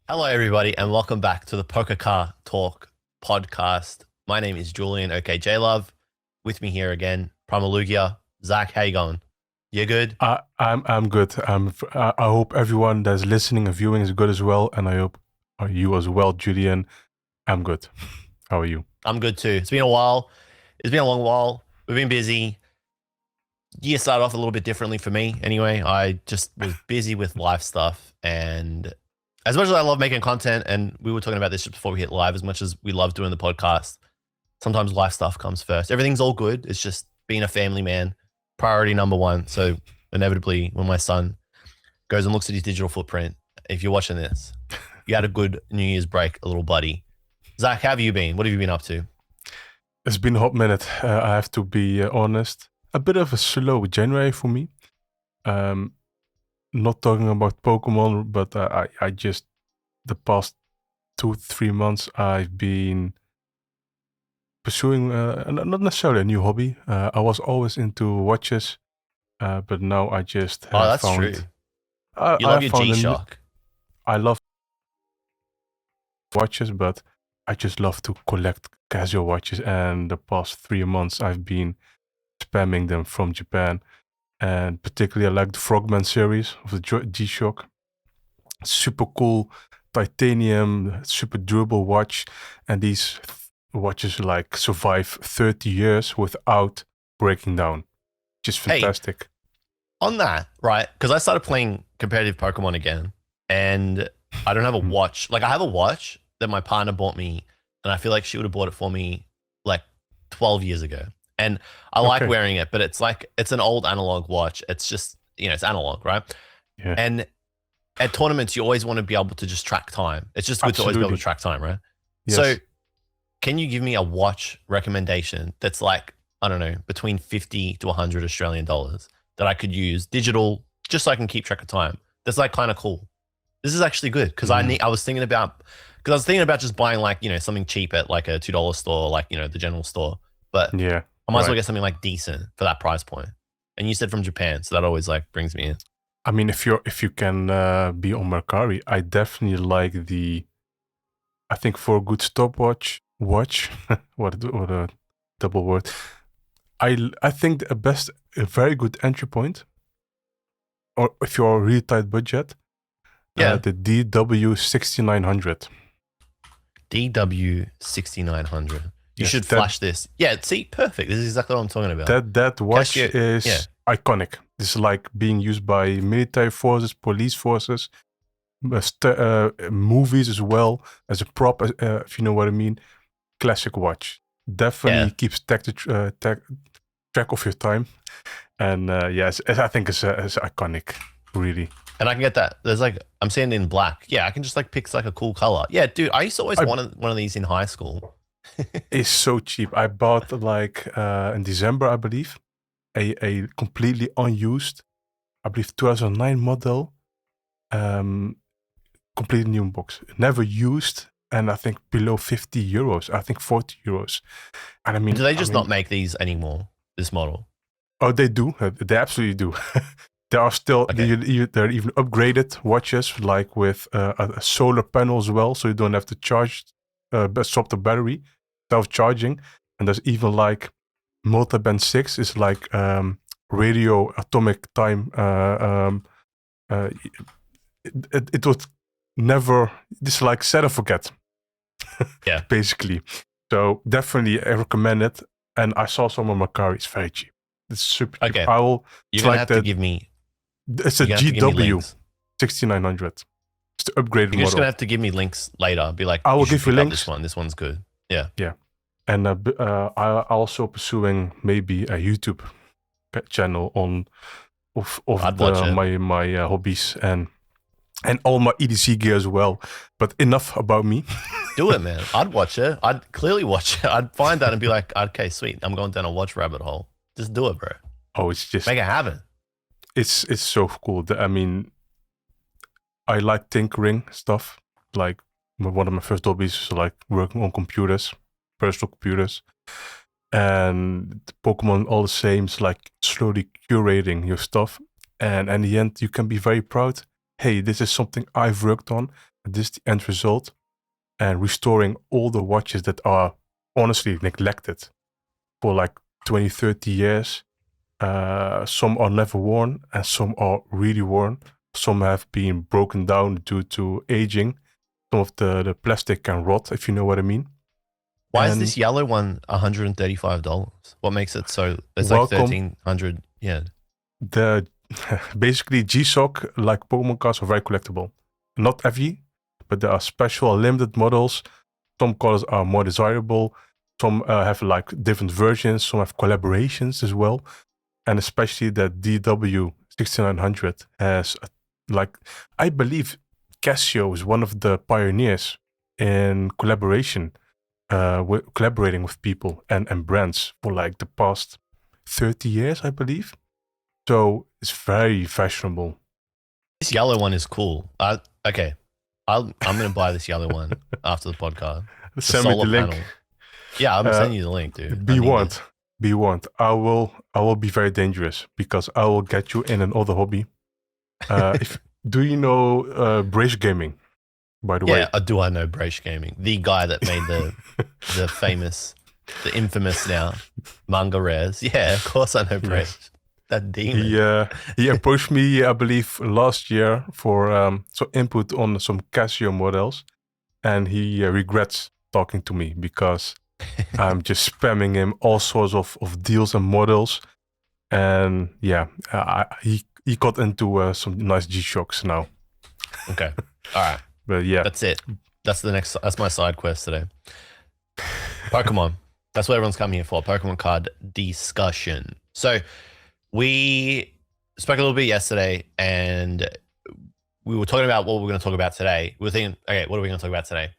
Hello, everybody, and welcome back to the Pokeca Talk podcast. My name is Julian, OKJ Love. With me here again, Primalugia. Zach, how you going? You good? I'm good. I hope everyone that's listening and viewing is good as well, and I hope you as well, Julian. I'm good. How are you? I'm good too. It's been a while. It's been a long while. We've been busy. Year started off a little bit differently for me. Anyway, I just was busy with life stuff, and as much as I love making content, and we were talking about this just before we hit live, as much as we love doing the podcast, sometimes life stuff comes first. Everything's all good. It's just being a family man, priority number one. So inevitably, when my son goes and looks at his digital footprint, if you're watching this, you had a good New Year's break, a little buddy. Zach, how have you been? What have you been up to? It's been a hot minute. I have to be honest. A bit of a slow January for me. Not talking about Pokemon, but I just the past 2-3 months I've been pursuing not necessarily a new hobby. I was always into watches, but now I just have That's found. true. You love your found G-Shock. I love watches, but I just love to collect Casio watches. And the past 3 months I've been spamming them from Japan. And particularly I like the Frogman series of the G-Shock. Super cool titanium, super durable watch. And these watches like survive 30 years without breaking down. Just fantastic. Hey, on that, right? Because I started playing competitive Pokemon again, and I don't have a watch. Like, I have a watch that my partner bought me, and I feel like she would have bought it for me like 12 years ago. And I like wearing it, but it's like, it's an old analog watch. It's just, it's analog, right? Yeah. And at tournaments, you always want to be able to just track time. It's just good to always be able to track time, right? Yes. So can you give me a watch recommendation that's like, I don't know, between 50 to 100 Australian dollars that I could use digital just so I can keep track of time? That's like kind of cool. This is actually good because I was thinking about just buying like, something cheap at like a $2 store, like, the general store. But yeah, I might as well get something like decent for that price point. And you said from Japan, so that always like brings me in. I mean, if you can be on Mercari, I definitely like I think for a good stopwatch, what a double word. I think a very good entry point, or if you're a really tight budget, the DW6900. DW6900. You should flash this. Yeah, see, perfect. This is exactly what I'm talking about. That watch is iconic. This is like being used by military forces, police forces, movies as well, as a prop, if you know what I mean. Classic watch. Definitely keeps track of your time. And yes, I think it's iconic, really. And I can get that. There's like, I'm seeing it in black. Yeah, I can just like pick like a cool color. Yeah, dude, I used to always want one of these in high school. It's so cheap. I bought like in December, I believe, a completely unused, I believe 2009 model, completely new box, never used, and I think below 50 euros. I think 40 euros. And I mean, do they just not make these anymore? This model? Oh, they do. They absolutely do. There are still there are even upgraded watches like with a solar panel as well, so you don't have to charge, swap the battery, self-charging. And there's even like multi-band 6 is like radio atomic time. It was never, this like set and forget. Yeah, basically. So definitely I recommend it. And I saw some on Mercari. It's very cheap. It's super cheap. Okay. You're gonna have to give me. It's a GW 6900. It's the upgraded model. You're just gonna have to give me links later. Be like, I will give you links. This one. This one's good. Yeah. Yeah. And I also pursuing maybe a YouTube channel of my hobbies and all my EDC gear as well. But enough about me. Do it, man. I'd watch it. I'd clearly watch it. I'd find that and be like, okay, sweet. I'm going down a watch rabbit hole. Just do it, bro. Oh, it's just make it happen. It's so cool. I mean, I like tinkering stuff. Like one of my first hobbies is like working on computers, personal computers, and Pokemon all the same. It's like slowly curating your stuff, and in the end, you can be very proud. Hey, this is something I've worked on, this is the end result, and restoring all the watches that are honestly neglected for like 20, 30 years. Some are never worn and some are really worn. Some have been broken down due to aging. Some of the plastic can rot, if you know what I mean. Why is this yellow one $135? What makes it so? It's like 1,300 yen. The basically G-Shock, like Pokemon cards, are very collectible. Not every, but there are special limited models. Some colors are more desirable. Some have like different versions. Some have collaborations as well. And especially the DW 6900 has I believe Casio is one of the pioneers in collaborating with people and brands for like the past 30 years, I believe. So it's very fashionable. This yellow one is cool. Okay, I'm going to buy this yellow one after the podcast. Send me the link. Panel. Yeah, I'm going to send you the link, dude. Be warned. I will be very dangerous because I will get you in another hobby. Do you know Brace Gaming, by the way? Yeah, do I know Brace Gaming? The guy that made the famous, the infamous now manga rares. Yeah, of course I know Brace. Yes. That demon. He approached me, I believe, last year for some input on some Casio models, and he regrets talking to me because I'm just spamming him all sorts of deals and models, and he got into some nice G-Shocks now. Okay, all right, but yeah, that's it. That's my side quest today. Pokemon. That's what everyone's coming here for. Pokemon card discussion. So we spoke a little bit yesterday, and we were talking about what we're going to talk about today. We were thinking, okay, what are we going to talk about today?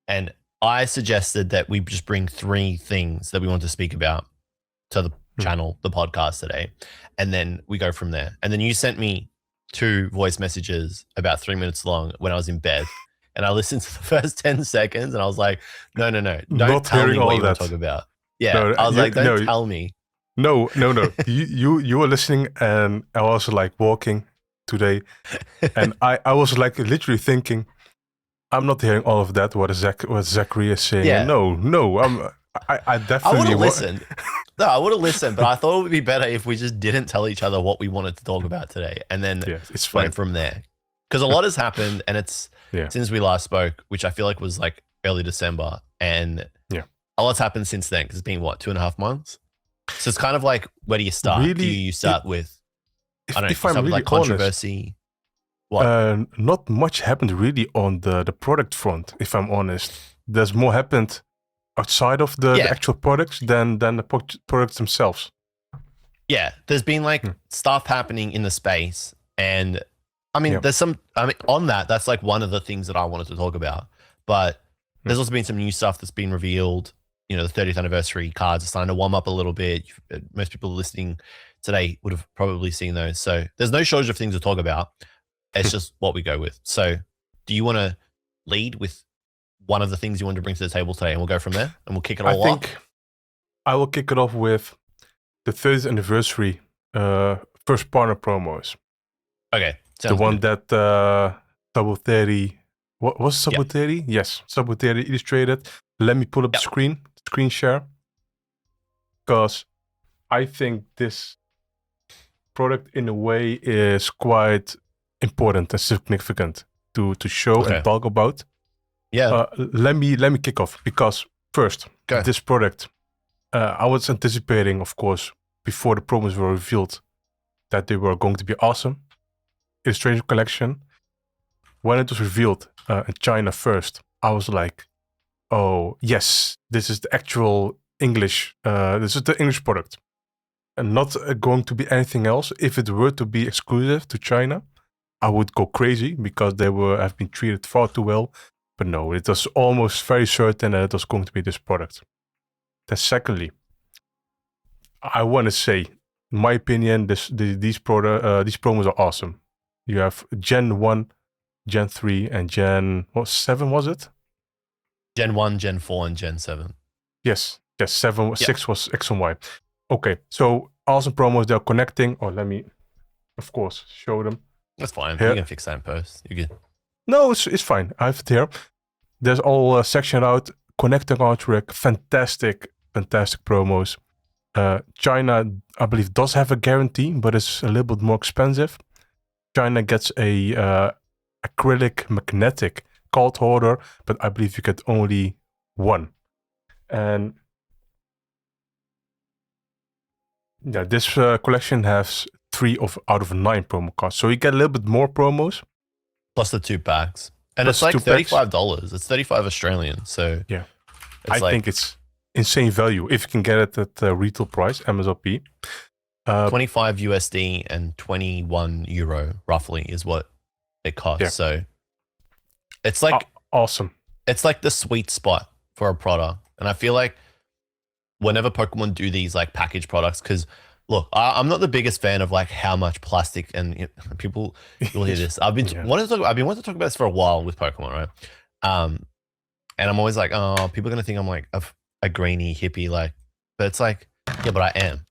And I suggested that we just bring 3 things that we want to speak about to the channel, the podcast today, and then we go from there. And then you sent me 2 voice messages about 3 minutes long when I was in bed, and I listened to the first 10 seconds, and I was like, no, don't tell me what you want to talk about. Yeah, no, I was like, don't tell me. No. you were listening, and I was like walking today, and I was like literally thinking, I'm not hearing all of that. What Zachary is saying? Yeah. No. I definitely would have listened. No, I would have listened, but I thought it would be better if we just didn't tell each other what we wanted to talk about today, and then went from there. Because a lot has happened, and it's since we last spoke, which I feel like was like early December, and a lot's happened since then. Because it's been 2.5 months. So it's kind of like, where do you start? Really, do you start with? If I'm really like controversy. What? Not much happened really on the product front. If I'm honest, there's more happened outside of the actual products than the products themselves. Yeah, there's been like stuff happening in the space, and I mean, there's some. I mean, on that's like one of the things that I wanted to talk about. But there's also been some new stuff that's been revealed. You know, the 30th anniversary cards are starting to warm up a little bit. Most people listening today would have probably seen those. So there's no shortage of things to talk about. It's just what we go with. So do you want to lead with one of the things you want to bring to the table today, and we'll go from there, and we'll kick it all off? I think I will kick it off with the 30th anniversary first partner promos. Okay. The one that Saboteri, what was Saboteri? Yep. Yes, Saboteri illustrated. Let me pull up the screen share, because I think this product in a way is quite important and significant to show and talk about. Yeah. Let me kick off, because first, this product, I was anticipating, of course, before the promos were revealed, that they were going to be awesome. Illustration collection. When it was revealed in China first, I was like, oh yes, this is the actual English. This is the English product, and not going to be anything else. If it were to be exclusive to China, I would go crazy, because they have been treated far too well. But no, it was almost very certain that it was going to be this product. Then secondly, I want to say, in my opinion, these promos are awesome. You have Gen 1, Gen 3, and Gen 7, was it? Gen 1, Gen 4, and Gen 7. Yes, 7, 6 was X and Y. Okay, so awesome promos. They're connecting. Let me, of course, show them. That's fine. You can fix that in post. You're good. No, it's fine. I have it here. There's all sectioned out, connecting artwork, fantastic promos. China, I believe, does have a guarantee, but it's a little bit more expensive. China gets a acrylic magnetic card holder, but I believe you get only one. And yeah, this collection has 3 out of 9 promo cards. So you get a little bit more promos. Plus the 2 packs. And Plus it's like 2 packs. $35. It's 35 Australian. So yeah, I think it's insane value if you can get it at retail price, MSRP. 25 USD and 21 euro roughly is what it costs. Yeah. So it's like awesome. It's like the sweet spot for a product. And I feel like whenever Pokemon do these like packaged products, because look, I'm not the biggest fan of like how much plastic and people will hear this. I've been wanting to talk about this for a while with Pokemon, right? And I'm always like, oh, people are gonna think I'm like a greeny hippie, like, but it's like, yeah, but I am.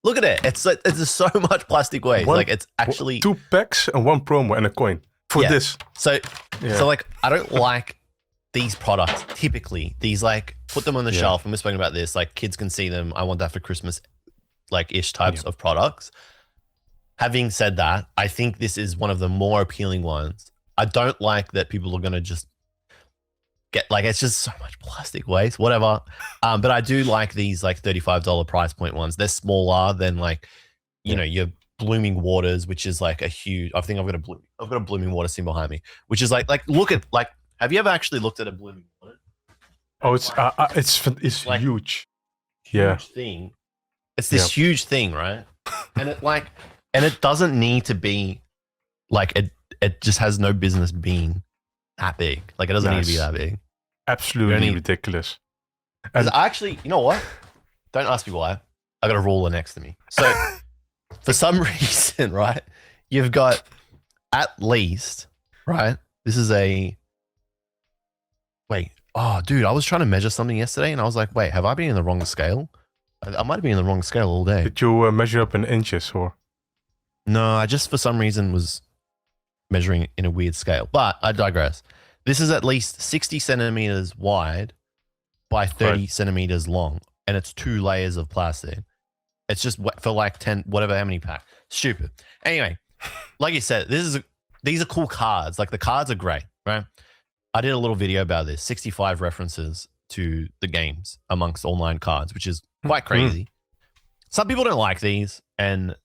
Look at it. It's like there's so much plastic waste. Like it's actually 2 packs and 1 promo and a coin for this. So like I don't like these products typically. These like put them on the shelf, and we're speaking about this. Like kids can see them. I want that for Christmas, like ish types of products. Having said that, I think this is one of the more appealing ones. I don't like that people are gonna just get like it's just so much plastic waste, whatever. But I do like these like $35 price point ones. They're smaller than like you know your Blooming Waters, which is like a huge. I think I've got a Blooming Water scene behind me, which is like look at like. Have you ever actually looked at a Blooming Water? Oh, it's like huge. Huge thing. It's this huge thing, right? And it doesn't need to be like it just has no business being that big. Like it doesn't need to be that big. Absolutely ridiculous. And actually, you know what? Don't ask me why. I got a ruler next to me. So for some reason, right, you've got at least, right? This is wait. Oh, dude, I was trying to measure something yesterday and I was like, wait, have I been in the wrong scale? I might have been in the wrong scale all day. Did you measure up in inches or? No, I just for some reason was measuring in a weird scale, but I digress. This is at least 60 centimeters wide by 30 centimeters long, and it's 2 layers of plastic. It's just for like 10, whatever, how many packs. Stupid. Anyway, like you said, these are cool cards. Like the cards are great, right? I did a little video about this, 65 references to the games amongst all 9 cards, which is quite crazy. Some people don't like these, and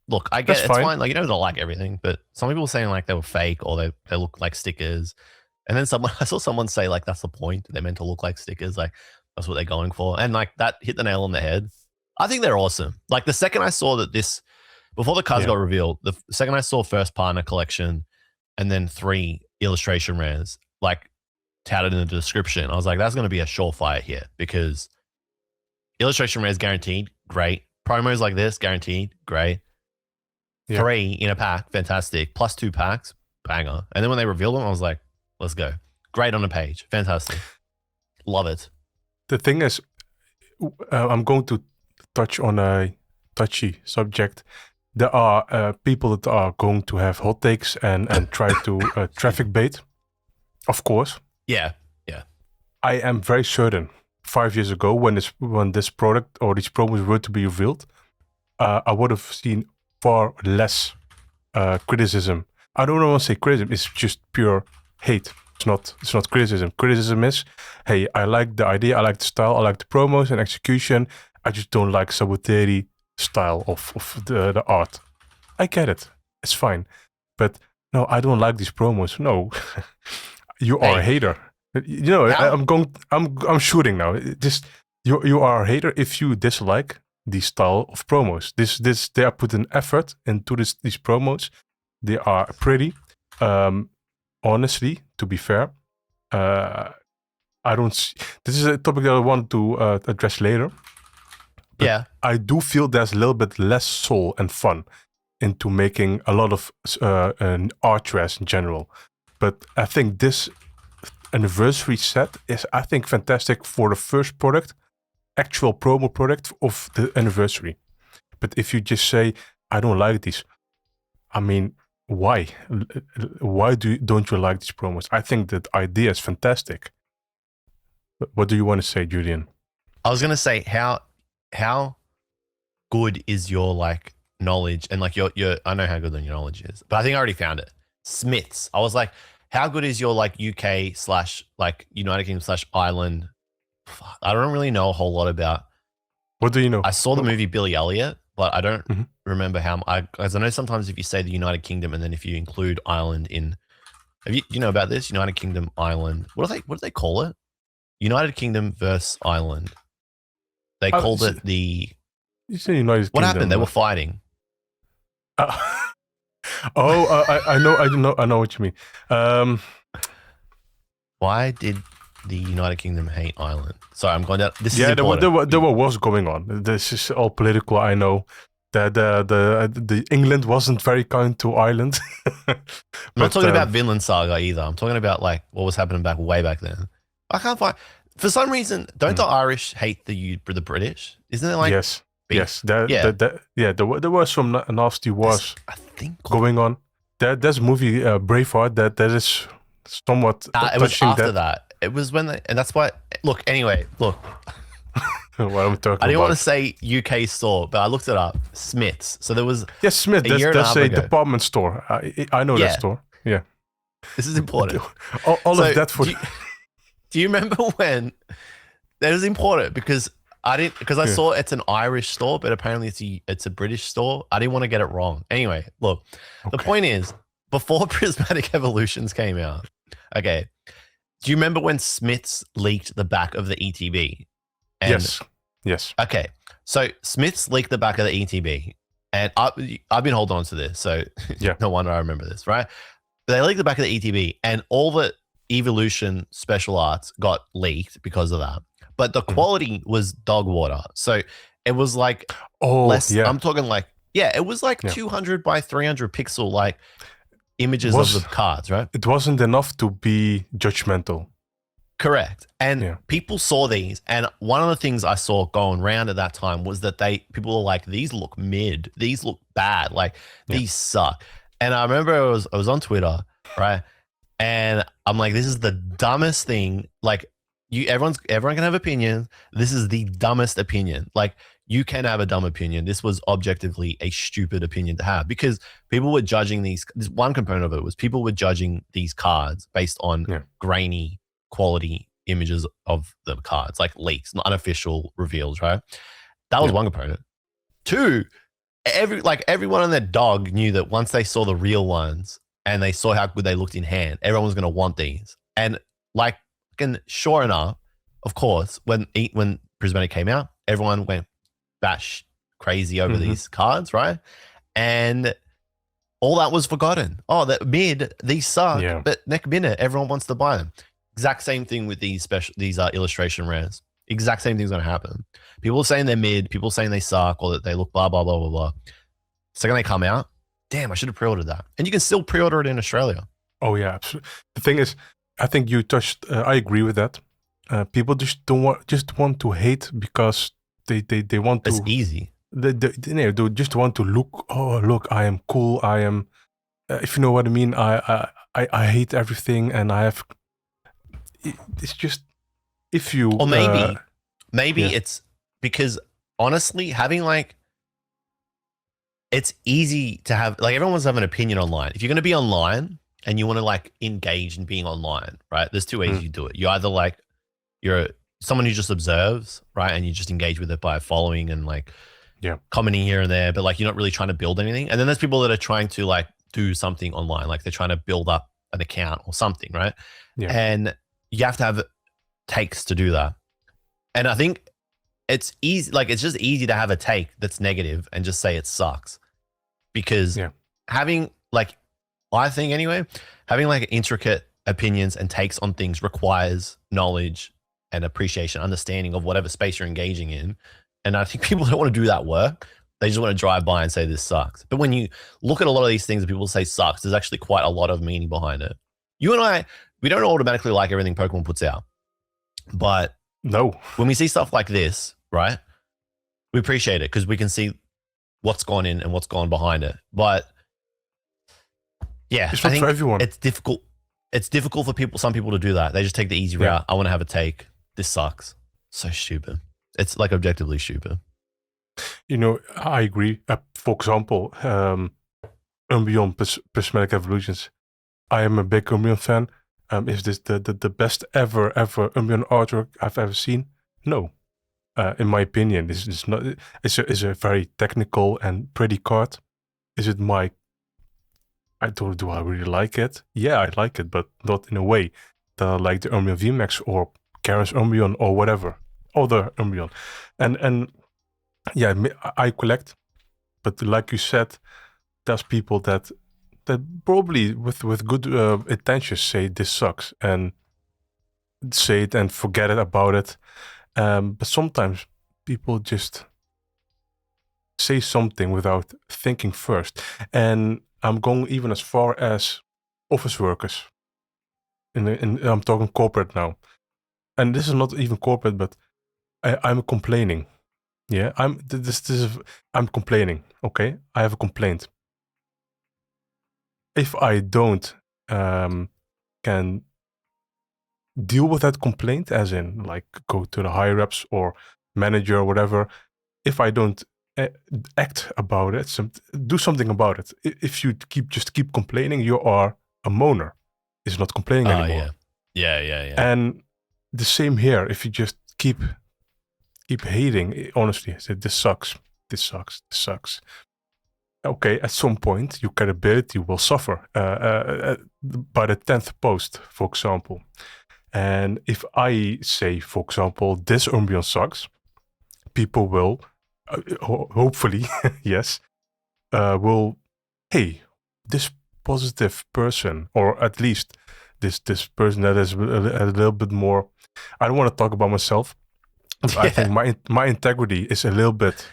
look, I get it's fine. Like, you don't like everything, but some people were saying like they were fake or they look like stickers. And then I saw someone say like that's the point. They're meant to look like stickers. Like that's what they're going for. And like that hit the nail on the head. I think they're awesome. Like the second I saw that before the cards got revealed, the second I saw first partner collection and then 3 illustration rares, like touted in the description, I was like, that's going to be a surefire hit because illustration rares guaranteed, great. Promos like this, guaranteed, great. 3 in a pack, fantastic. Plus 2 packs, banger. And then when they revealed them, I was like, let's go. Great on the page, fantastic. Love it. The thing is, I'm going to touch on a touchy subject. There are people that are going to have hot takes and try to traffic bait. Of course. Yeah. I am very certain 5 years ago when this product or these promos were to be revealed, I would have seen far less criticism. I don't want to say criticism, it's just pure hate. It's not criticism. Criticism is, hey, I like the idea, I like the style, I like the promos and execution. I just don't like Saboteri style of the art. I get it. It's fine. But no, I don't like these promos. No. You are a hater. You know, I'm shooting now. Just you are a hater if you dislike the style of promos. They are putting effort into these promos. They are pretty. Honestly, to be fair, I don't see, this is a topic that I want to address later. But I do feel there's a little bit less soul and fun into making a lot of art rares in general. But I think this anniversary set is, I think, fantastic for the first product, actual promo product of the anniversary. But if you just say, I don't like these, I mean, why? Why don't you like these promos? I think that idea is fantastic. What do you want to say, Julian? I was gonna say how good is your like knowledge and like your I know how good your knowledge is, but I think I already found it. Smiths. I was like, how good is your like UK / like United Kingdom / Ireland? Fuck, I don't really know a whole lot about. What do you know? I saw the movie Billy Elliot, but I don't Mhm. remember how. As I know, sometimes if you say the United Kingdom and then if you include Ireland in, have you know about this? United Kingdom, Ireland. What do they call it? United Kingdom versus Ireland. They called it the. You say United What Kingdom, happened? They were fighting. I know what you mean. Why did the United Kingdom hate Ireland? Sorry, I'm going down. This is there important. was going on. This is all political. I know that the England wasn't very kind to Ireland. I'm not talking about Vinland Saga either. I'm talking about like what was happening way back then. I can't find. For some reason, don't the Irish hate the British? Isn't it like yes? There were some nasty wars going on. There's a movie Braveheart that is somewhat it was after that. It was when and that's why. Look, anyway, look. What I'm talking I didn't about. want to say UK store, but I looked it up. Smiths. So there was Smith. That's a department store. I know that store. Yeah, this is important. all of that for. Do you remember when that was important? Because I saw it's an Irish store, but apparently it's a British store. I didn't want to get it wrong. Anyway, look, the point is, before Prismatic Evolutions came out, okay, do you remember when Smiths leaked the back of the ETB? Yes. Okay, so Smiths leaked the back of the ETB, and I've been holding on to this, so no wonder I remember this, right? But they leaked the back of the ETB, and all the Evolution special arts got leaked because of that. But the quality was dog water. So it was like I'm talking like, it was like 200 by 300 pixel like images of the cards, right? It wasn't enough to be judgmental. Correct. And people saw these. And one of the things I saw going around at that time was that people were like, these look mid. These look bad. Like these suck. And I remember I was on Twitter, right? And I'm like, this is the dumbest thing. Like, everyone can have opinions. This is the dumbest opinion. Like, you can have a dumb opinion. This was objectively a stupid opinion to have because people were judging this one component of it was people were judging these cards based on grainy quality images of the cards, like leaks, not unofficial reveals, right? That was one component. Two, everyone and their dog knew that once they saw the real ones, and they saw how good they looked in hand, everyone was going to want these. And like, sure enough, of course, when Prismatic came out, everyone went bash crazy over these cards, right? And all that was forgotten. Oh, that mid, these suck, but next minute, everyone wants to buy them. Exact same thing with these illustration rares. Exact same thing's going to happen. People saying they're mid, people saying they suck, or that they look blah, blah, blah, blah, blah. Second they come out, damn, I should have pre-ordered that. And you can still pre-order it in Australia. Oh, yeah, absolutely. The thing is, I think you touched, I agree with that. People just want to hate because they want to. It's easy. They just want to look, I am cool. I am, if you know what I mean, I hate everything and I have, it's just, if you. Or maybe it's because honestly, having like, it's easy to have, like, everyone wants to have an opinion online. If you're going to be online and you want to like engage in being online, right? There's two ways you do it. You either like, you're someone who just observes, right? And you just engage with it by following and like commenting here and there, but like, you're not really trying to build anything. And then there's people that are trying to like do something online. Like they're trying to build up an account or something, right? Yeah. And you have to have takes to do that. And I think it's easy. Like, it's just easy to have a take that's negative and just say it sucks. Because having like, I think anyway, having like intricate opinions and takes on things requires knowledge and appreciation, understanding of whatever space you're engaging in. And I think people don't want to do that work. They just want to drive by and say this sucks. But when you look at a lot of these things that people say sucks, there's actually quite a lot of meaning behind it. You and I, we don't automatically like everything Pokemon puts out. But when we see stuff like this, right, we appreciate it because we can see what's gone in and what's gone behind it. But Yeah, It's not for everyone. it's difficult. It's difficult for some people to do that. They just take the easy route. I want to have a take. This sucks. So stupid. It's like objectively stupid. I agree. For example, Umbreon Prismatic Evolutions. I am a big Umbreon fan. Is this the best ever Umbreon artwork I've ever seen? No. In my opinion, this is not. It's a very technical and pretty card. Is it my? Do I really like it? Yeah, I like it, but not in a way that I like the Umbreon VMAX or Karen's Umbreon or whatever other Umbreon. And yeah, I collect, but like you said, there's people that probably with good intentions say this sucks and say it and forget it about it. But sometimes people just say something without thinking first. And I'm going even as far as office workers. I'm talking corporate now. And this is not even corporate, but I'm complaining. Yeah, I'm complaining. Okay, I have a complaint. If I don't can deal with that complaint, as in like go to the higher ups or manager or whatever, if I don't act about it, do something about it. If you keep complaining, you are a moaner. It's not complaining anymore. Yeah. And the same here. If you just keep hating, honestly, say this sucks. Okay, at some point, your credibility will suffer by the 10th post, for example. And if I say, for example, this Umbreon sucks, people will, hopefully, yes, will, hey, this positive person, or at least this person that is a little bit more, I don't want to talk about myself. I think my integrity is a little bit,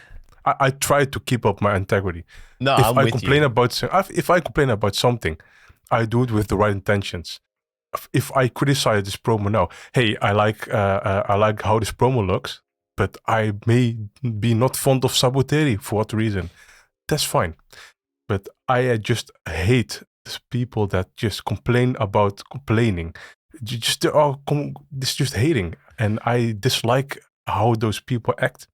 I try to keep up my integrity. No, if I complain about something, I do it with the right intentions. If I criticize this promo now, hey, I like how this promo looks, but I may be not fond of Saboteri for what reason. That's fine. But I just hate people that just complain about complaining. It's just hating, and I dislike how those people act.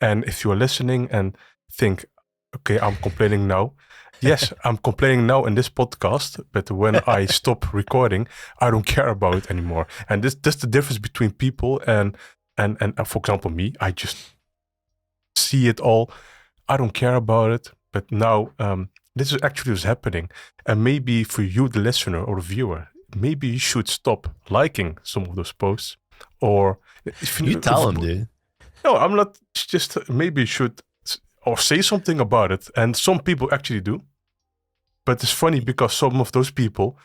And if you're listening and think, okay, I'm complaining now. Yes, I'm complaining now in this podcast, but when I stop recording, I don't care about it anymore. And that's the difference between people and for example, me. I just see it all. I don't care about it. But now this is actually what's happening. And maybe for you, the listener or the viewer, maybe you should stop liking some of those posts. Or if you tell them, dude. No, I'm not. Just maybe you should or say something about it. And some people actually do. But it's funny because some of those people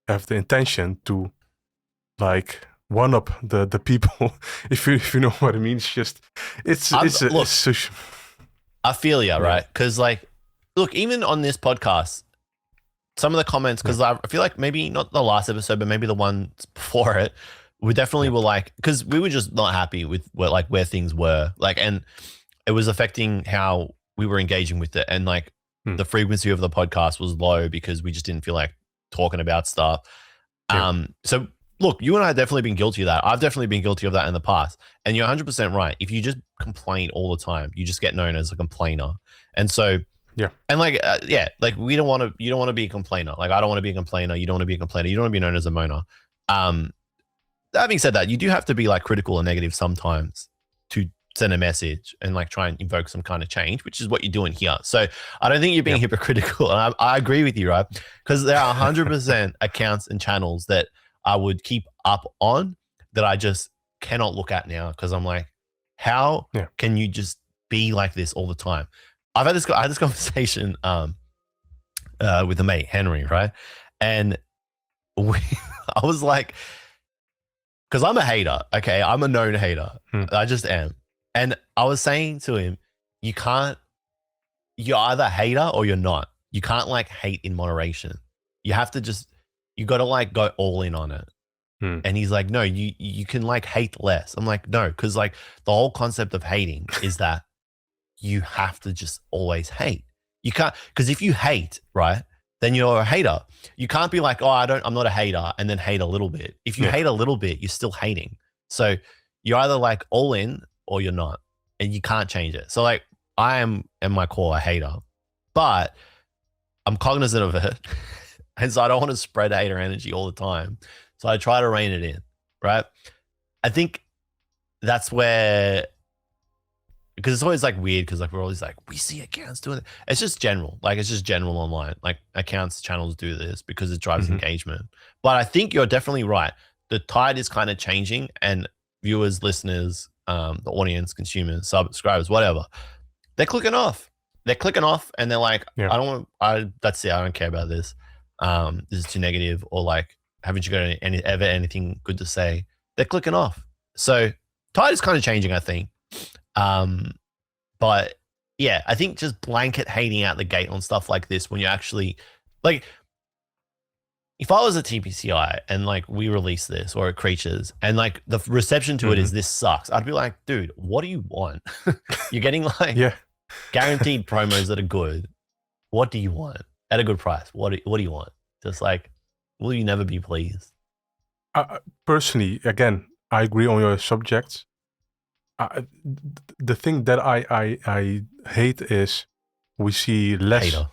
have the intention to like one up the people. if you know what I mean. It's just I feel you, right? Because like, look, even on this podcast, some of the comments, because I feel like maybe not the last episode, but maybe the ones before it, we definitely were like, because we were just not happy with where things were, like, and it was affecting how we were engaging with it, and like the frequency of the podcast was low because we just didn't feel like talking about stuff. So look, you and I have definitely been guilty of that. I've definitely been guilty of that in the past, and you're 100% right. If you just complain all the time, you just get known as a complainer, and so. Yeah. And like, like you don't want to be a complainer. Like, I don't want to be a complainer. You don't want to be a complainer. You don't want to be known as a moaner. Having said that, you do have to be like critical and negative sometimes to send a message and like try and invoke some kind of change, which is what you're doing here. So I don't think you're being hypocritical. And I agree with you, right? Because there are 100% accounts and channels that I would keep up on that I just cannot look at now because I'm like, how can you just be like this all the time? I had this conversation with a mate, Henry, right? And I was like, because I'm a hater, okay? I'm a known hater. I just am. And I was saying to him, you're either a hater or you're not. You can't like hate in moderation. You have to you got to like go all in on it. And he's like, no, you can like hate less. I'm like, no, because like the whole concept of hating is that you have to just always hate. You can't, because if you hate, right, then you're a hater. You can't be like, oh, I'm not a hater, and then hate a little bit. If you hate a little bit, you're still hating. So you're either like all in or you're not, and you can't change it. So like I am in my core a hater, but I'm cognizant of it. And so I don't want to spread hater energy all the time. So I try to rein it in, right? I think that's where, because it's always like weird because like we're always like, we see accounts doing it. It's just general. Like it's just general online. Like accounts, channels do this because it drives engagement. But I think you're definitely right. The tide is kind of changing, and viewers, listeners, the audience, consumers, subscribers, whatever, they're clicking off. They're clicking off and they're like, that's it. I don't care about this. This is too negative, or like, haven't you got ever anything good to say? They're clicking off. So tide is kind of changing, I think. But yeah, I think just blanket hating out the gate on stuff like this, when you're actually like, if I was a TPCI and like we release this, or at Creatures, and like the reception to it is this sucks, I'd be like, dude, what do you want? You're getting like guaranteed promos that are good. What do you want at a good price? What do you want? Just like, will you never be pleased? Personally, again, I agree on your subjects. The thing that I hate is we see less. Hater.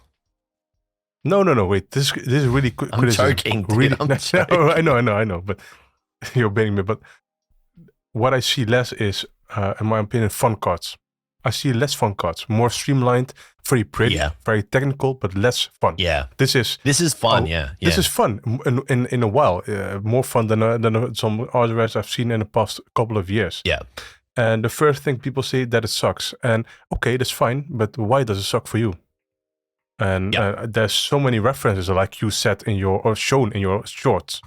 No, wait. This is really quick. I'm joking, dude. Really, I'm joking. I know. But you're baiting me. But what I see less is, in my opinion, fun cards. I see less fun cards, more streamlined, very pretty, very technical, but less fun. Yeah, this is fun. This is fun in a while. More fun than some others I've seen in the past couple of years. Yeah. And the first thing people say that it sucks, and okay, that's fine, but why does it suck for you? And there's so many references, like you said or shown in your shorts.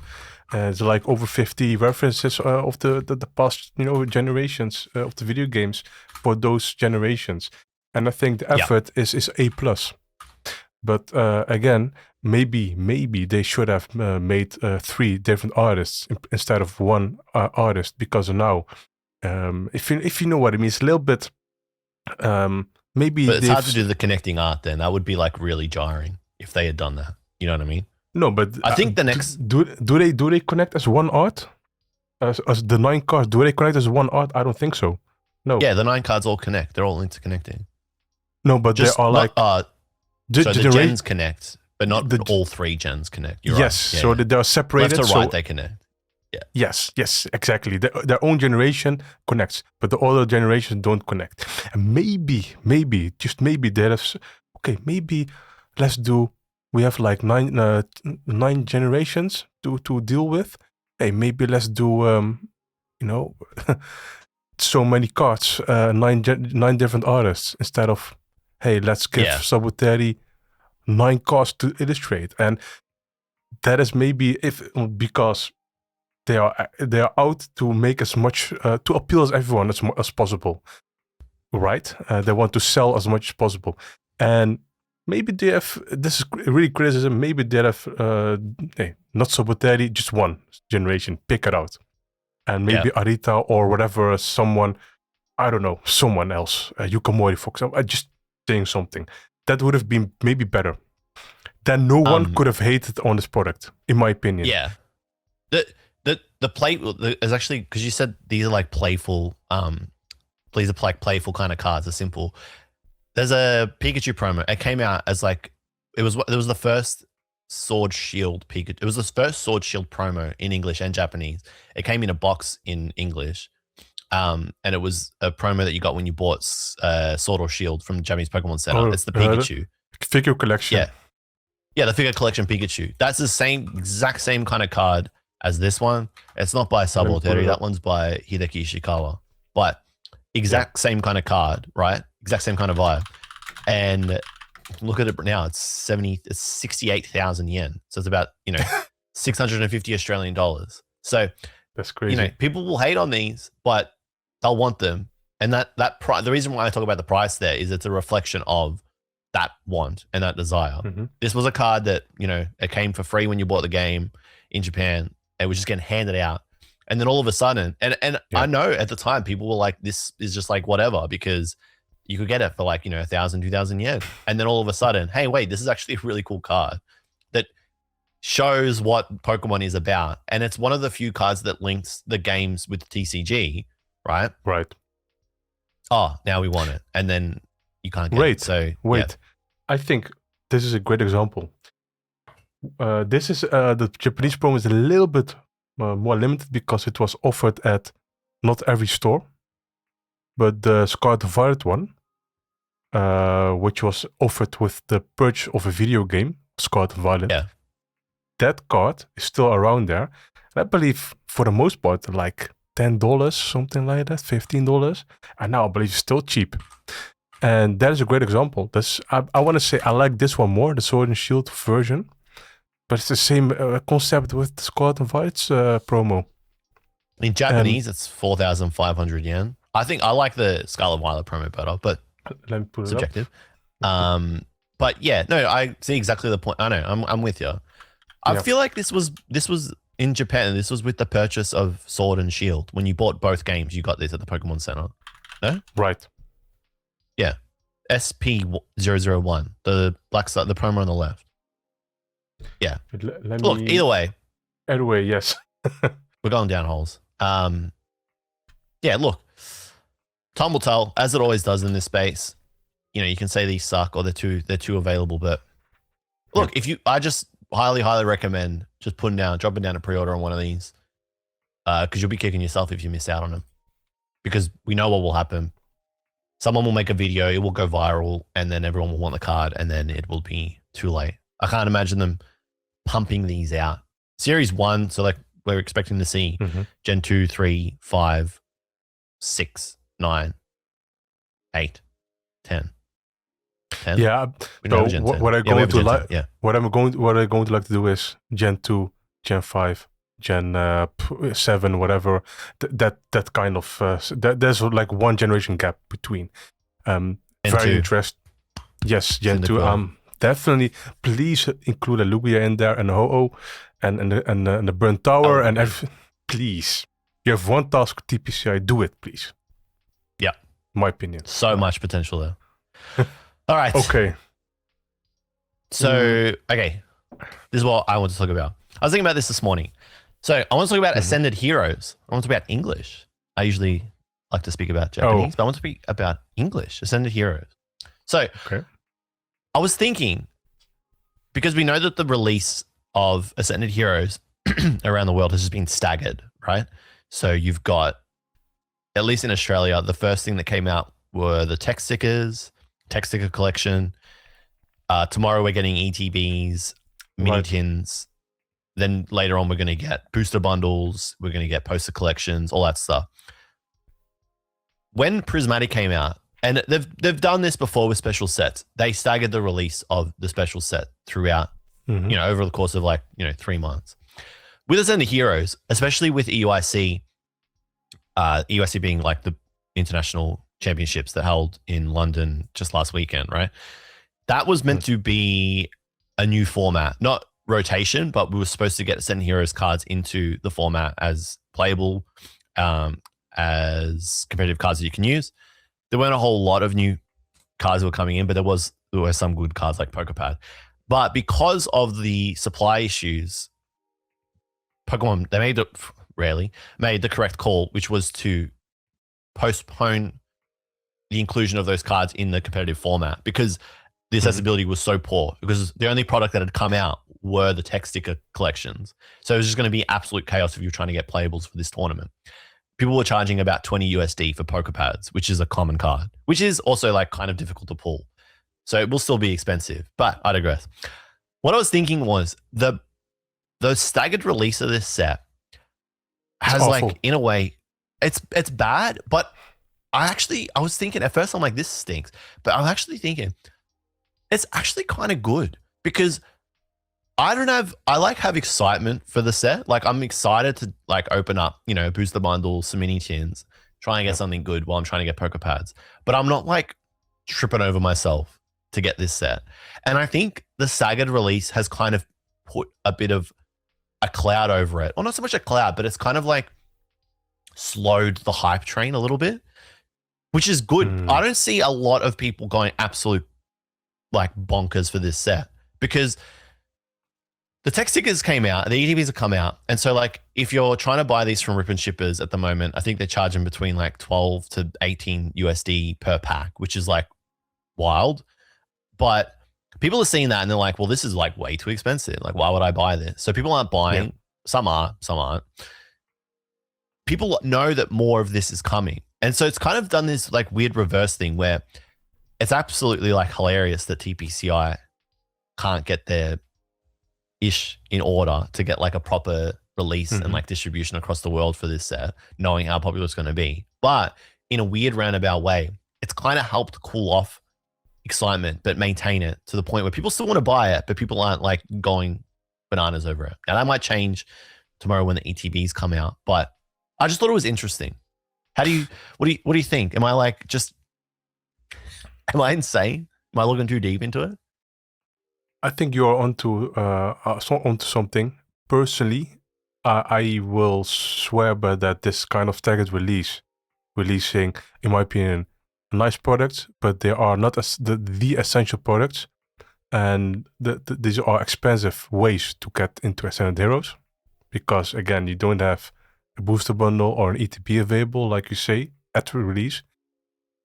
There's like over 50 references of the past, generations of the video games for those generations. And I think the effort is A+. But again, maybe they should have made 3 different artists instead of one artist, because now, if you know what I mean, it's a little bit, maybe. But it's hard to do the connecting art then. That would be like really jarring if they had done that. You know what I mean? No, but I think the next do they connect as one art? As the 9 cards, do they connect as one art? I don't think so. No. Yeah, the 9 cards all connect. They're all interconnecting. No, but they are like so the gens connect, but not all 3 gens connect. You're right. So they are separated. Left to right, they connect. Yeah. Yes, exactly. Their own generation connects, but the other generations don't connect. And maybe, just maybe there's maybe let's do. We have like 9 generations to deal with. Hey, maybe let's do so many cards, 9 different artists, instead of, hey, let's give Sabuteri 9 cards to illustrate. And that is maybe because they are out to make as much to appeal as everyone as possible, right? They want to sell as much as possible, and maybe they have, this is really criticism, maybe they have not Sabuteri, just one generation, pick it out, and maybe Arita or whatever, someone, I don't know, someone else, Yukamori, for example, just saying something that would have been maybe better. Then no one could have hated on this product, in my opinion. Yeah. The play is actually, because you said these are like playful, these are like playful kind of cards, are simple. There's a Pikachu promo. It came out as like, it was the first Sword Shield Pikachu. It was the first Sword Shield promo in English and Japanese. It came in a box in English. And it was a promo that you got when you bought Sword or Shield from the Japanese Pokemon Center. It's the Pikachu. Figure collection. Yeah, the figure collection Pikachu. That's the exact same kind of card as this one. It's not by Sabuteri. That one's by Hideki Ishikawa. But exact same kind of card, right? Exact same kind of vibe. And look at it now. It's 68,000 yen. So it's about, 650 Australian dollars. So that's crazy. People will hate on these, but they'll want them. And the reason why I talk about the price there is it's a reflection of that want and that desire. Mm-hmm. This was a card that, it came for free when you bought the game in Japan. It was just getting handed out. And then all of a sudden, and I know at the time people were like, this is just like whatever, because you could get it for like, 1,000, 2,000 yen. And then all of a sudden, hey, wait, this is actually a really cool card. shows what Pokemon is about. And it's one of the few cards that links the games with TCG, right? Right. Oh, now we want it. And then you can't get it. So, wait. yeah. I think this is a great example. This is the Japanese promo is a little bit more limited because it was offered at not every store, but the Scarlet Violet one, which was offered with the purchase of a video game, Scarlet Violet. Yeah. That card is still around there. And I believe for the most part, like $10, something like that, $15. And now I believe it's still cheap. And that is a great example. I want to say I like this one more, the Sword and Shield version. But it's the same concept with the Scarlet and Violet's promo. In Japanese, it's 4,500 yen. I think I like the Scarlet Violet promo better, but let me put it subjective. But yeah, no, I see exactly the point. I know, I'm with you. I feel like this was in Japan. This was with the purchase of Sword and Shield. When you bought both games, you got this at the Pokemon Center. No? Right. Yeah. SP001, the black side, the promo on the left. Yeah. Look, either way. Either way, yes. We're going down holes. Yeah, look. Time will tell, as it always does in this space. You know, you can say these suck or they're too available, but look, I just highly recommend just dropping down a pre-order on one of these. Because you'll be kicking yourself if you miss out on them. Because we know what will happen. Someone will make a video, it will go viral, and then everyone will want the card, and then it will be too late. I can't imagine them pumping these out. Series 1, so like we're expecting to see Gen 2, 3, 5, 6, 9, 8, 10. 10? Yeah. So what I'm going to like to do is Gen 2, Gen 5, Gen 7, whatever. That kind of there's like one generation gap between. Very interesting. Yes, Gen 2. Definitely, please include a Lugia in there and a Ho-Oh and the Burnt Tower and everything. Please, you have one task TPCI. Do it, please. Yeah, my opinion. So much potential there. All right. Okay. So, okay, this is what I want to talk about. I was thinking about this morning. So I want to talk about Ascended Heroes. I want to talk about English. I usually like to speak about Japanese, but I want to speak about English, Ascended Heroes. So I was thinking, because we know that the release of Ascended Heroes around the world has just been staggered, right? So you've got, at least in Australia, the first thing that came out were the tech sticker collection. Tomorrow we're getting ETBs, mini tins. Then later on, we're going to get booster bundles. We're going to get poster collections, all that stuff. When Prismatic came out, and they've done this before with special sets, they staggered the release of the special set throughout, over the course of 3 months. With Ascended Heroes, especially with EUIC, EUIC being like the international championships that held in London just last weekend, right? That was meant to be a new format, not rotation, but we were supposed to get Ascended Heroes cards into the format as playable, as competitive cards that you can use. There weren't a whole lot of new cards that were coming in, but there were some good cards like Pokepad. But because of the supply issues, Pokemon, they made the correct call, which was to postpone the inclusion of those cards in the competitive format because the accessibility was so poor, because the only product that had come out were the tech sticker collections. So it was just going to be absolute chaos if you were trying to get playables for this tournament. People were charging about 20 USD for Pokepads, which is a common card, which is also like kind of difficult to pull. So it will still be expensive, but I digress. What I was thinking was the staggered release of this set has in a way, it's bad, but I was thinking at first, I'm like, this stinks, but I'm actually thinking it's actually kind of good because I have excitement for the set. Like I'm excited to open up, booster bundles, some mini tins, try and get something good while I'm trying to get Pokepads. But I'm not tripping over myself to get this set. And I think the staggered release has kind of put a bit of a cloud over it. Or not so much a cloud, but it's kind of slowed the hype train a little bit, which is good. I don't see a lot of people going absolute bonkers for this set because the tech stickers came out, the ETBs have come out. And so like if you're trying to buy these from Rip and Shippers at the moment, I think they're charging between like 12 to 18 USD per pack, which is like wild. But people are seeing that and they're like, well, this is like way too expensive. Like, why would I buy this? So people aren't buying. Yeah. Some are, some aren't. People know that more of this is coming. And so it's kind of done this like weird reverse thing where it's absolutely like hilarious that TPCI can't get their ish in order to get like a proper release and like distribution across the world for this set, knowing how popular it's going to be. But in a weird roundabout way, it's kind of helped cool off excitement, but maintain it to the point where people still want to buy it, but people aren't like going bananas over it. Now that might change tomorrow when the ETBs come out, but I just thought it was interesting. What do you think? Am I insane? Am I looking too deep into it? I think you're onto something. Personally, I will swear by that this kind of staggered releasing, in my opinion, nice products, but they are not the essential products, and these are expensive ways to get into Ascended Heroes, because again, you don't have a booster bundle or an ETB available, like you say, at release.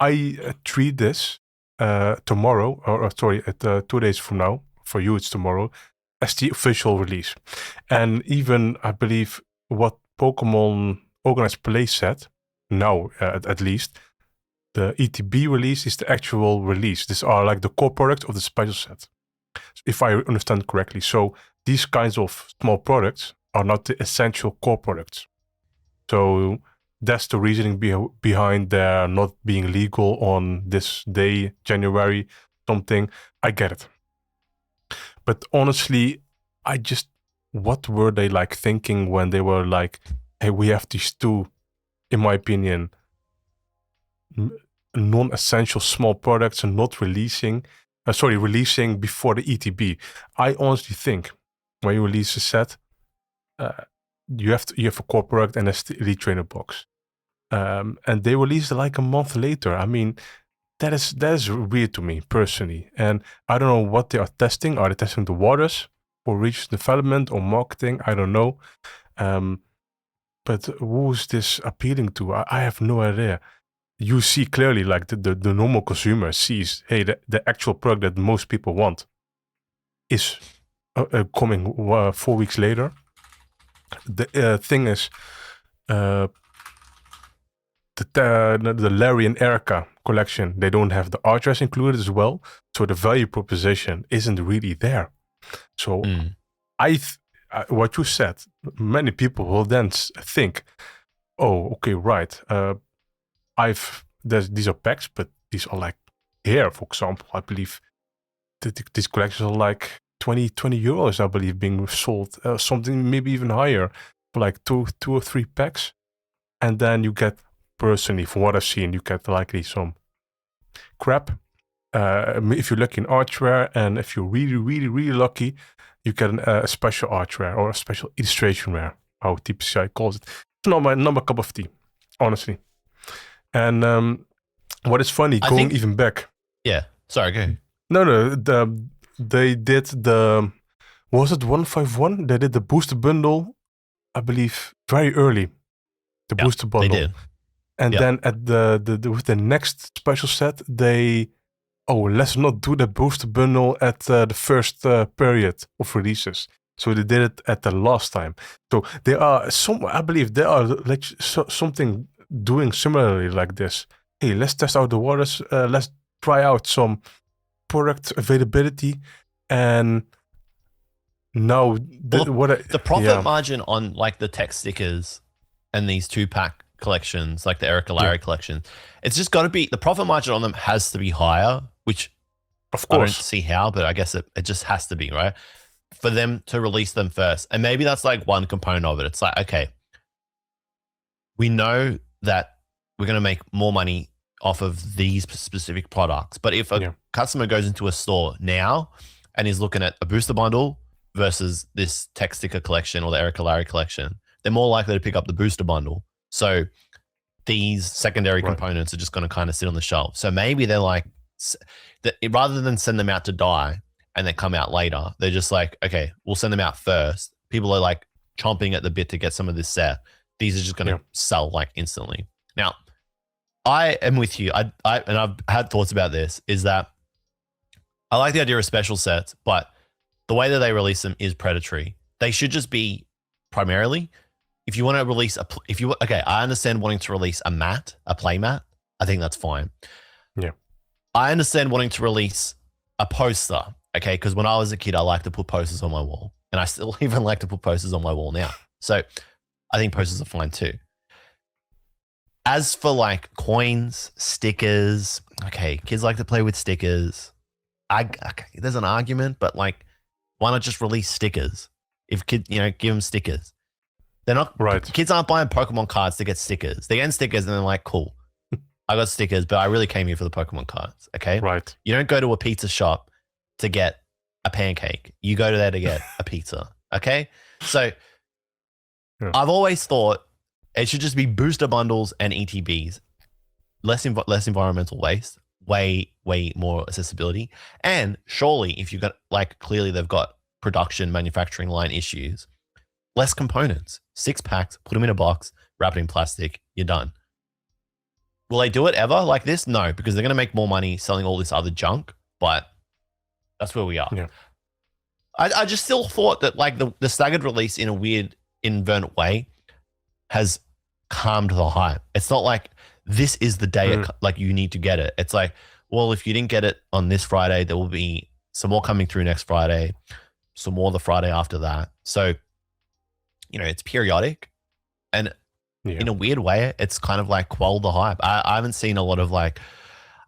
I treat this tomorrow, or sorry, at 2 days from now. For you, it's tomorrow, as the official release. And even, I believe, what Pokemon Organized Play said, now at least, the ETB release is the actual release. These are like the core product of the special set, if I understand correctly. So these kinds of small products are not the essential core products. So that's the reasoning behind their not being legal on this day, January something. I get it. But honestly, what were they like thinking when they were like, hey, we have these two, in my opinion, non-essential small products and not releasing before the ETB. I honestly think when you release a set, you have a core product and a Elite Trainer box. And they released it like a month later. I mean, that is weird to me personally, and I don't know what they are testing. Are they testing the waters for research development or marketing? I don't know. But who's this appealing to? I have no idea. You see clearly, like the normal consumer sees, hey, the actual product that most people want is coming 4 weeks later. The thing is, the Larry and Erica collection, they don't have the archers included as well, so the value proposition isn't really there. So what you said, many people will then think, oh, okay, right, these are packs, but these are like here, for example, I believe these collections are like 20 euros, I believe, being sold, something maybe even higher, for like two or three packs. And then you get, personally, from what I've seen, you get likely some crap. If you're lucky in archware, and if you're really, really, really lucky, you get a special archware or a special illustration rare, how TPCI calls it. It's not my cup of tea, honestly. And what is funny, even back. Yeah, sorry, go ahead. No, they did was it 151? They did the booster bundle, I believe, very early. The booster bundle. They did. And then at with the next special set, let's not do the booster bundle at the first period of releases. So they did it at the last time. So there are I believe there are like something doing similarly like this. Hey, let's test out the waters. Let's try out some product availability. And now the profit margin on like the tech stickers and these 2-pack collections, like the Erica Larry collection, it's just got to be, the profit margin on them has to be higher, which of course I don't see how, but I guess it just has to be, right? For them to release them first. And maybe that's like one component of it. It's like, okay, we know that we're going to make more money off of these specific products. But if a customer goes into a store now and is looking at a booster bundle versus this tech sticker collection or the Erica Larry collection, they're more likely to pick up the booster bundle. So these secondary components are just going to kind of sit on the shelf. So maybe they're like, rather than send them out to die and then come out later. They're just like, okay, we'll send them out first. People are like chomping at the bit to get some of this set. These are just going to sell like instantly. Now, I am with you. And I've had thoughts about this, is that I like the idea of special sets, but the way that they release them is predatory. They should just be primarily, if you want to release I understand wanting to release a play mat. I think that's fine. Yeah. I understand wanting to release a poster. Okay. Because when I was a kid, I liked to put posters on my wall, and I still even like to put posters on my wall now. So I think posters are fine too. As for like coins, stickers, okay, kids like to play with stickers. There's an argument, but like, why not just release stickers? If kids, give them stickers. They're not right. Kids aren't buying Pokemon cards to get stickers. They get stickers and they're like, cool, I got stickers, but I really came here for the Pokemon cards. Okay, right. You don't go to a pizza shop to get a pancake. You go to there to get a pizza. Okay, so I've always thought it should just be booster bundles and ETBs, less environmental waste, way more accessibility, and surely if you've got like clearly they've got production manufacturing line issues, less components, 6 packs, put them in a box, wrap it in plastic, you're done. Will they do it ever like this? No, because they're going to make more money selling all this other junk, but that's where we are. Yeah. I just still thought that like the staggered release in a weird invert way has calmed the hype. It's not like this is the day like you need to get it. It's like, well, if you didn't get it on this Friday, there will be some more coming through next Friday, some more the Friday after that. So, it's periodic, and in a weird way, it's kind of like quelled the hype. I haven't seen a lot of like,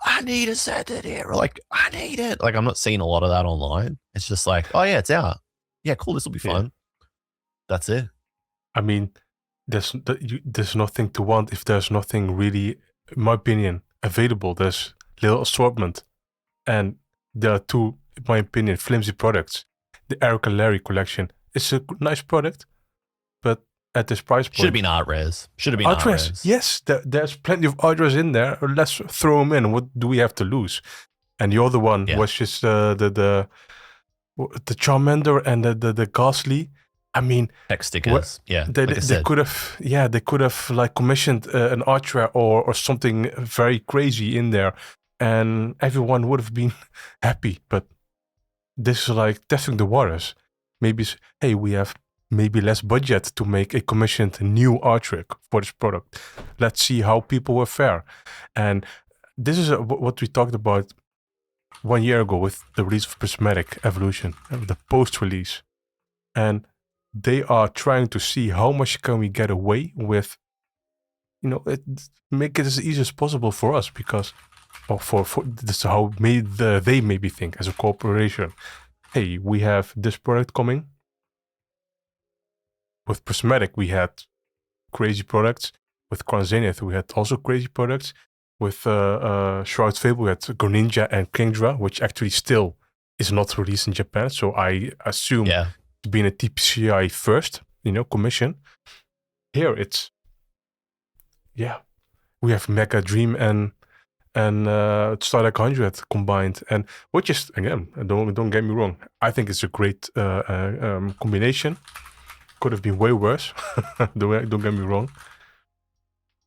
I need a set it here, or like, I need it. Like, I'm not seeing a lot of that online. It's just like, oh yeah, it's out. Yeah, cool. This will be fun. That's it. I mean, there's nothing to want if there's nothing really, in my opinion, available. There's little assortment, and there are two, in my opinion, flimsy products. The Erica Larry collection is a nice product, but at this price point, should have been art res. Should have been art res. Yes, there's plenty of art res in there. Let's throw them in. What do we have to lose? And the other one was just the Charmander and the Ghastly. I mean, text stickers. They could have like commissioned an Archer or something very crazy in there, and everyone would have been happy. But this is like testing the waters. Maybe we have maybe less budget to make a commissioned new Archer for this product. Let's see how people will fare. And this is what we talked about 1 year ago with the release of Prismatic Evolution, the post-release, and they are trying to see how much can we get away with, make it as easy as possible for us, because, for this is how they maybe think as a corporation. Hey, we have this product coming. With Prismatic, we had crazy products. With Crown Zenith, we had also crazy products. With Shroud Fable, we had Greninja and Kingdra, which actually still is not released in Japan. So I assume being a TCG first, commission. Here it's, we have Mega Dream and Stardeck 100 combined, and which is, again, don't get me wrong, I think it's a great combination. Could have been way worse. Don't get me wrong.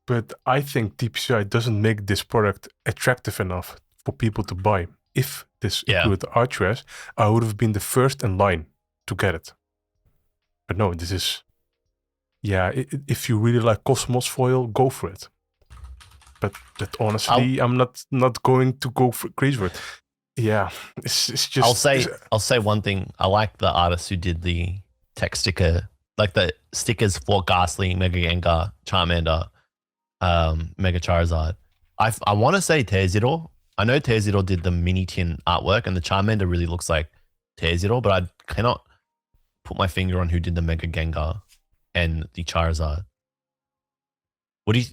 But I think TCG doesn't make this product attractive enough for people to buy. If this included Archers, I would have been the first in line to get it. But no, this is, if you really like Cosmos foil, go for it. But honestly, I'm not going to go crazy for it. Yeah, it's just. I'll say one thing. I like the artist who did the text sticker, like the stickers for Ghastly, Mega Gengar, Charmander, Mega Charizard. I want to say Terzidor. I know Terzidor did the mini tin artwork, and the Charmander really looks like Terzidor, but I cannot put my finger on who did the Mega Gengar and the Charizard. What do you?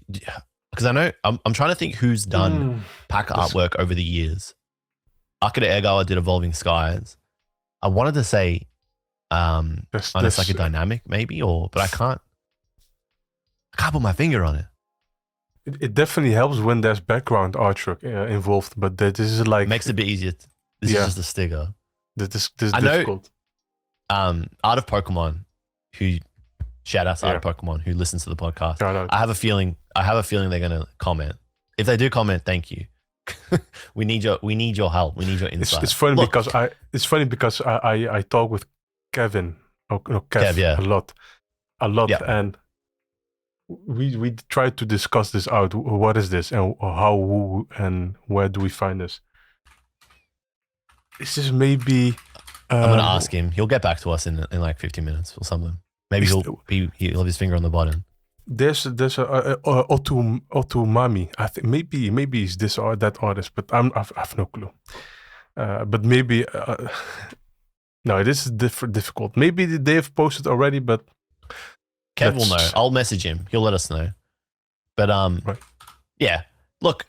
Because I know I'm trying to think who's done pack artwork over the years. Akira Egawa did Evolving Skies. I wanted to say, it's like a dynamic maybe, but I can't put my finger on it. It definitely helps when there's background artwork involved, but this is like makes it a bit easier. This is just a sticker. This is I know- difficult. Art of Pokemon, shout out to Art of Pokemon, who listens to the podcast. Shout out. I have a feeling they're gonna comment. If they do comment, thank you. we need your help. We need your insight. It's funny Look, because I talk with Kevin, Kev, a lot, Yeah. and we tried to discuss this out. What is this, and how, who, and where do we find this? This is maybe. I'm gonna ask him. He'll get back to us in like 15 minutes or something. Maybe he'll have his finger on the button. There's a Otumami. I think maybe it's this or that artist, but I've no clue. But maybe no, this is difficult. Maybe they have posted already, but Kev will know. I'll message him. He'll let us know. But right. Yeah. Look,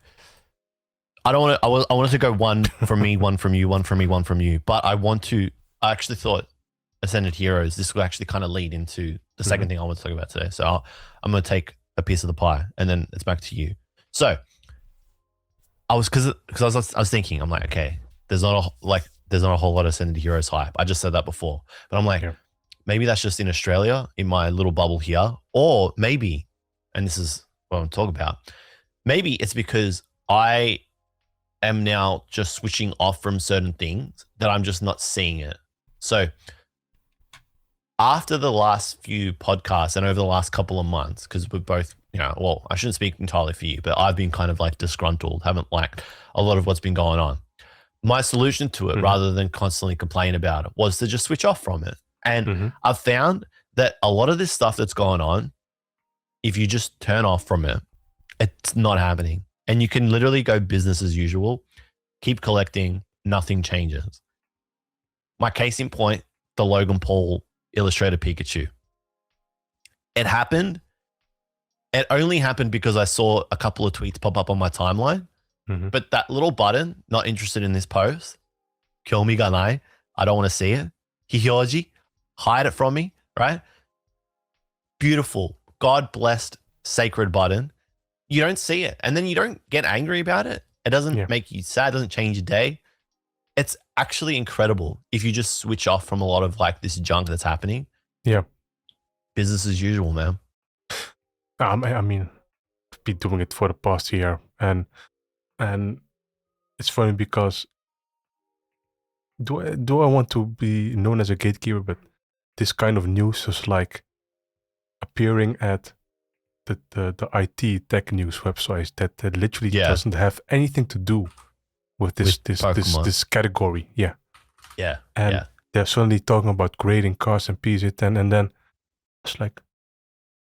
I don't want to. I wanted to go one from me, one from you, one from me, one from you. But I actually thought Ascended Heroes. This will actually kind of lead into the second thing I want to talk about today. So I'm going to take a piece of the pie, and then it's back to you. So I was because I was thinking, I'm like, okay, there's not a whole lot of Ascended Heroes hype. I just said that before, but I'm like, maybe that's just in Australia, in my little bubble here, or maybe, and this is what I'm talking about, maybe it's because I am now just switching off from certain things that I'm just not seeing it. So after the last few podcasts and over the last couple of months, because we're both, well, I shouldn't speak entirely for you, but I've been kind of like disgruntled, haven't liked a lot of what's been going on. My solution to it, rather than constantly complain about it, was to just switch off from it. And I've found that a lot of this stuff that's going on, if you just turn off from it, it's not happening. And you can literally go business as usual, keep collecting, nothing changes. My case in point, the Logan Paul Illustrator Pikachu. It happened. It only happened because I saw a couple of tweets pop up on my timeline. But that little button, not interested in this post, kill me, Ganai. I don't want to see it. Hiyoji, hide it from me, right? Beautiful, God-blessed, sacred button. You don't see it. And then you don't get angry about it. It doesn't make you sad. It doesn't change your day. It's actually incredible if you just switch off from a lot of like this junk that's happening. Yeah. Business as usual, man. I mean, I've been doing it for the past year, and it's funny because do I want to be known as a gatekeeper? But this kind of news is like appearing at the IT tech news websites that literally doesn't have anything to do with this category. Yeah. And they're suddenly talking about grading cars and PZ10, and then it's like,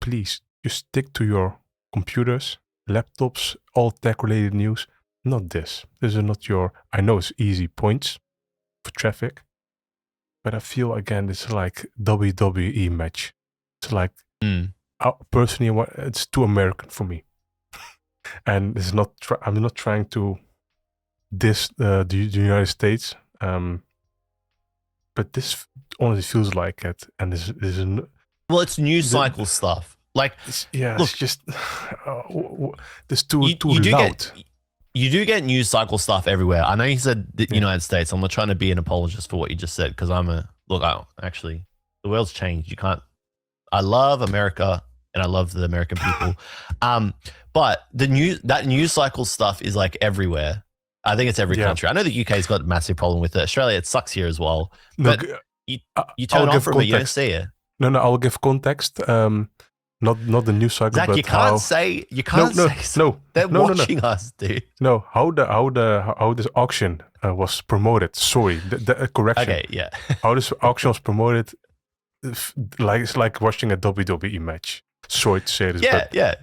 please just stick to your computers, laptops, all tech related news. Not this. This is not your. I know it's easy points for traffic, but I feel again it's like WWE match. It's like personally, it's too American for me, and it's not. I'm not trying to diss the United States, but this honestly feels like it, and this is. Well, it's news cycle stuff. Like, look, it's just this too loud. You do get news cycle stuff everywhere. I know you said the United States. I'm not trying to be an apologist for what you just said, because actually, the world's changed. You can't. I love America and I love the American people, but that news cycle stuff is like everywhere. I think it's every country. I know the UK's got a massive problem with it. Australia, it sucks here as well. But you turn off from it, you don't see it. No, I'll give context. Not the news cycle, Zach, but you can't say they're watching us, dude. No, how this auction was promoted. Sorry, the correction. Okay, yeah. How this auction was promoted, it's like watching a WWE match. Sorry to say this, but yeah.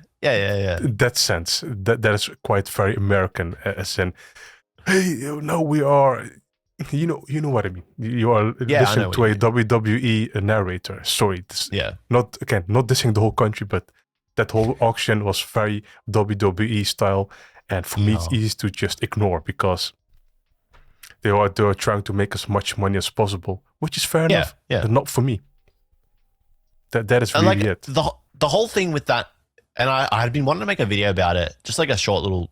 In that sense, that is quite very American, as in, hey, now we are. You know what I mean. You are listening to a WWE narrator. Sorry, not dissing the whole country, but that whole auction was very WWE style, and for me, it's easy to just ignore because they are trying to make as much money as possible, which is fair enough. Yeah, but not for me. That is really it. The whole thing with that, and I had been wanting to make a video about it, just like a short little,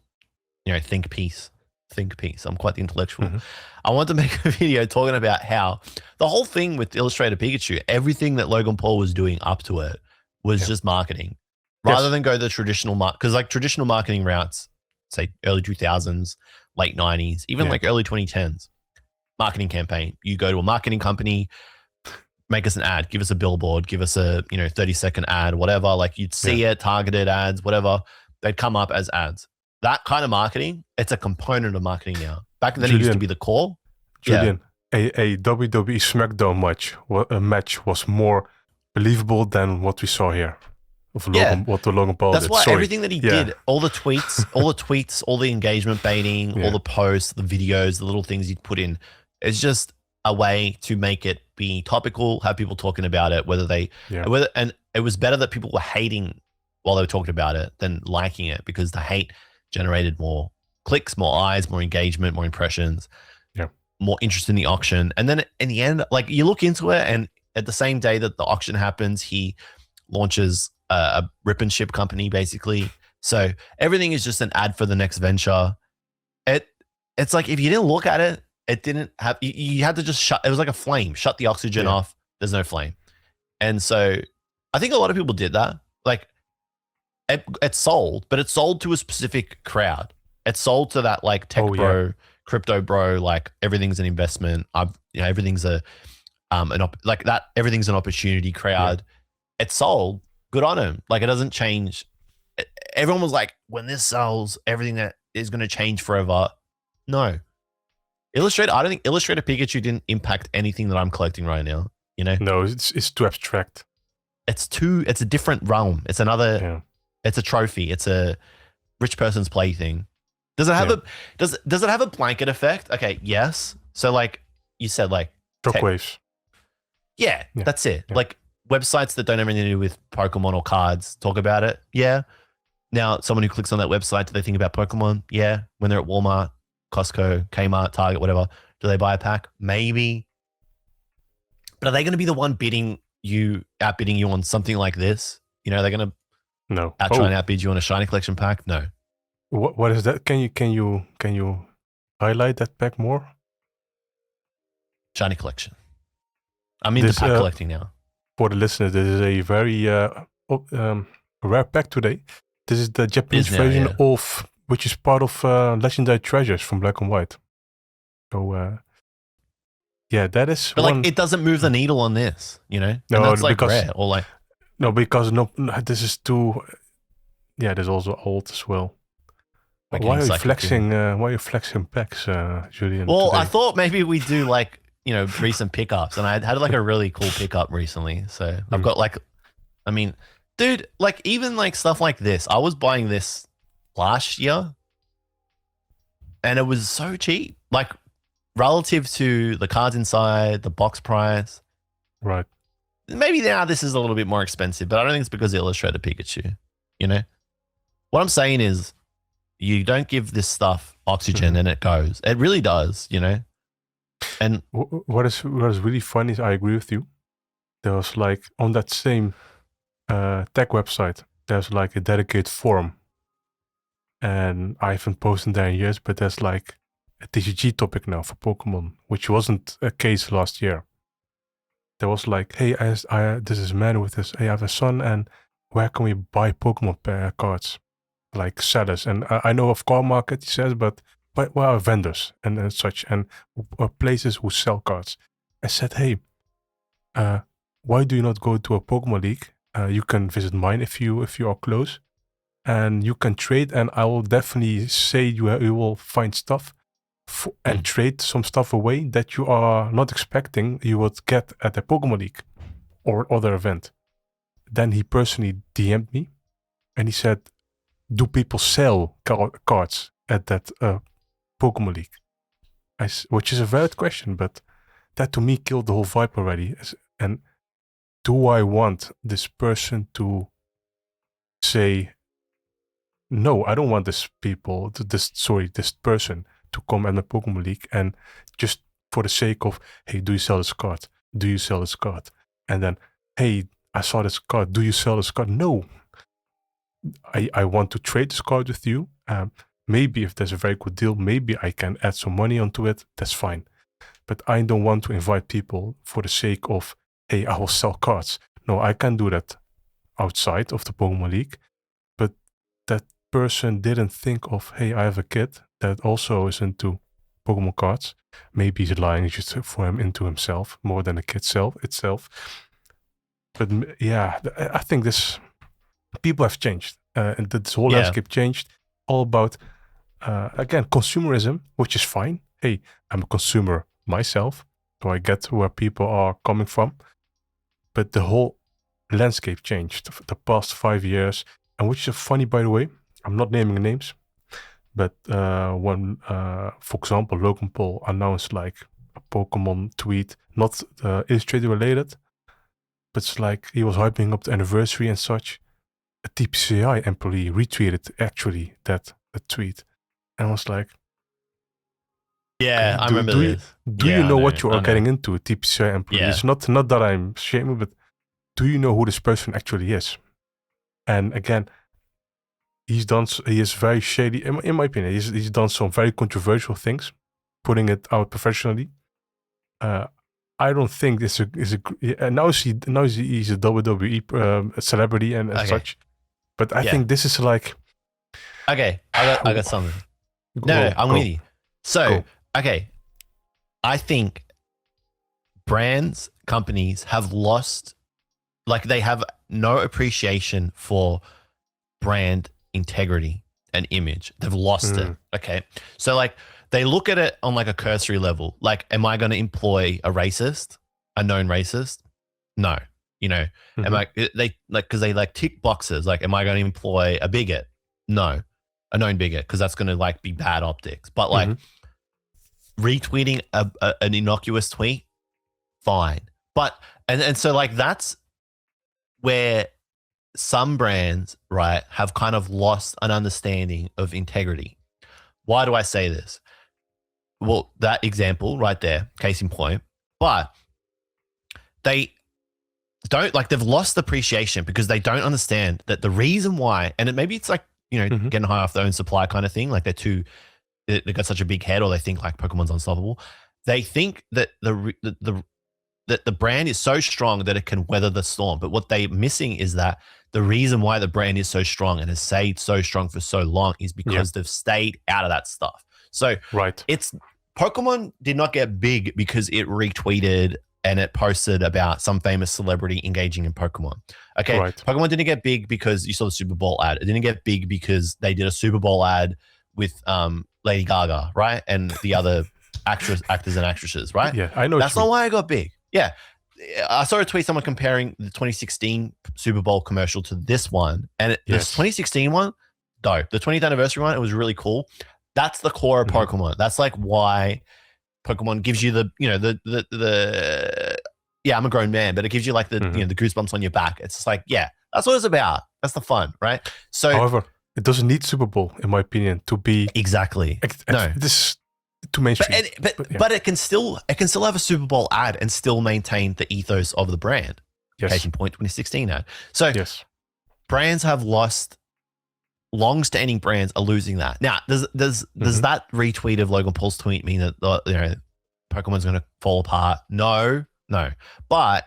think piece. think piece. I'm quite the intellectual. Mhm. I wanted to make a video talking about how the whole thing with Illustrator Pikachu, everything that Logan Paul was doing up to it was just marketing, rather Yes. than go the traditional because like traditional marketing routes, say early 2000s, late 90s, even like early 2010s, marketing campaign. You go to a marketing company, make us an ad, give us a billboard, give us a 30-second ad, whatever. Like you'd see it, targeted ads, whatever. They'd come up as ads. That kind of marketing, it's a component of marketing now. Back then, it used to be the core. Julian, a WWE SmackDown match was more believable than what we saw here of Logan, what the Logan Paul That's did. why Sorry. everything that he did, all the tweets, all the engagement baiting, all the posts, the videos, the little things he'd put in, it's just a way to make it be topical, have people talking about it, and it was better that people were hating while they were talking about it than liking it, because the hate generated more clicks, more eyes, more engagement, more impressions, more interest in the auction. And then in the end, like you look into it, and at the same day that the auction happens, he launches a rip and ship company, basically. So everything is just an ad for the next venture. It's like, if you didn't look at it, it didn't have, you had to just shut, it was like a flame, shut the oxygen off. There's no flame. And so I think a lot of people did that. Like it sold, but it sold to a specific crowd. It sold to that like tech bro, crypto bro, like everything's an investment. Everything's everything's an opportunity crowd. It sold. Good on him. Like it doesn't change. Everyone was like, when this sells, everything that is going to change forever. No. I don't think Illustrator Pikachu didn't impact anything that I'm collecting right now. No, it's too abstract. It's a different realm. It's another. It's a trophy. It's a rich person's plaything. Does it have does it have a blanket effect? Okay, yes. So like you said, like shockwaves. Yeah, that's it. Yeah. Like websites that don't have anything to do with Pokemon or cards talk about it. Yeah. Now, someone who clicks on that website, do they think about Pokemon? Yeah. When they're at Walmart, Costco, Kmart, Target, whatever, do they buy a pack? Maybe. But are they going to be the one outbidding you on something like this? They're going to try and outbid you on a shiny collection pack? No. What is that? Can you highlight that pack more? Shiny collection. I'm into pack collecting now. For the listeners, this is a very rare pack today. This is the Japanese version of, which is part of Legendary Treasures from Black and White. So, that is. But like, it doesn't move the needle on this, No, and that's like rare or like. No, because this is too. Yeah, this is also old as well. Why are you flexing? Why are you flexing packs, Julian? Well, today? I thought maybe we do like recent pickups, and I had like a really cool pickup recently. So I've got like, I mean, dude, like even like stuff like this. I was buying this last year, and it was so cheap, like relative to the cards inside, the box price. Right. Maybe now this is a little bit more expensive, but I don't think it's because of Illustrator Pikachu. What I'm saying is, you don't give this stuff oxygen and it goes. It really does, And what is really funny is I agree with you. There was like on that same tech website, there's like a dedicated forum, and I haven't posted there in years, but there's like a TCG topic now for Pokemon, which wasn't a case last year. There was like, hey, this is a man with this. Hey, I have a son, and where can we buy Pokemon cards? Like sellers, and I know of Car Market, he says, but where are vendors and such, and places who sell cards? I said, hey, why do you not go to a Pokemon League? You can visit mine if you are close, and you can trade, and I will definitely say you will find stuff and trade some stuff away that you are not expecting you would get at a Pokemon League or other event. Then he personally DM'd me, and he said, do people sell cards at that Pokemon League? Which is a valid question, but that to me killed the whole vibe already. And do I want this person to say, no, I don't want this person to come at my Pokemon League, and just for the sake of, hey, do you sell this card? Do you sell this card? And then, hey, I saw this card. Do you sell this card? No. I want to trade this card with you. maybe if there's a very good deal, maybe I can add some money onto it. That's fine. But I don't want to invite people for the sake of, hey, I will sell cards. No, I can do that outside of the Pokemon League. But that person didn't think of, hey, I have a kid that also is into Pokemon cards. Maybe he's lying just for him into himself more than the kid itself. But yeah, I think people have changed. And this whole landscape changed. All about, again, consumerism, which is fine. Hey, I'm a consumer myself, so I get where people are coming from. But the whole landscape changed the past 5 years, and which is funny, by the way. I'm not naming names, but when, for example, Logan Paul announced like a Pokemon tweet, not Illustrator related, but it's like he was hyping up the anniversary and such. A TCG employee retweeted actually that tweet, and I was like, yeah, I remember this. Do you know what you are getting into, a TCG employee? Yeah. It's not that I'm shaming, but do you know who this person actually is? And again, he is very shady, in my opinion. He's done some very controversial things, putting it out professionally. I don't think this is a now he's a WWE celebrity and such. But I think this is like, okay, I got something. No, I'm with you. So, okay, I think brands, companies have lost, like they have no appreciation for brand integrity and image. They've lost it. Okay. So like they look at it on like a cursory level. Like, am I going to employ a racist, a known racist? No. You know, am I, they like, cause they like tick boxes. Like, am I going to employ a bigot? No, a known bigot. Cause that's going to like be bad optics, but like retweeting an innocuous tweet, fine. But, and so like, that's where some brands, right, have kind of lost an understanding of integrity. Why do I say this? Well, that example right there, case in point, but they don't, like, they've lost appreciation because they don't understand that the reason why, and maybe it's like, you know, getting high off their own supply kind of thing. Like they got such a big head, or they think like Pokemon's unstoppable. They think that that the brand is so strong that it can weather the storm. But what they're missing is that the reason why the brand is so strong and has stayed so strong for so long is because they've stayed out of that stuff. So it's Pokemon did not get big because it retweeted and it posted about some famous celebrity engaging in Pokemon. Okay. Pokemon didn't get big because you saw the Super Bowl ad. It didn't get big because they did a Super Bowl ad with Lady Gaga, right? And the other actors and actresses, right? Yeah, I know. That's not why I got big. Yeah. I saw a tweet, someone comparing the 2016 Super Bowl commercial to this one. And the 2016 one, dope. The 20th anniversary one, it was really cool. That's the core of Pokemon. That's like why Pokemon gives you the, you know, the yeah, I'm a grown man, but it gives you like the, you know, the goosebumps on your back. It's just like, yeah, that's what it's about. That's the fun, right? So, however, it doesn't need Super Bowl, in my opinion, to be exactly. No, this too mainstream. But it can still have a Super Bowl ad and still maintain the ethos of the brand. Case in point, 2016 ad. So brands have lost. Long-standing brands are losing that. Now, does that retweet of Logan Paul's tweet mean that you know Pokemon's going to fall apart? No. But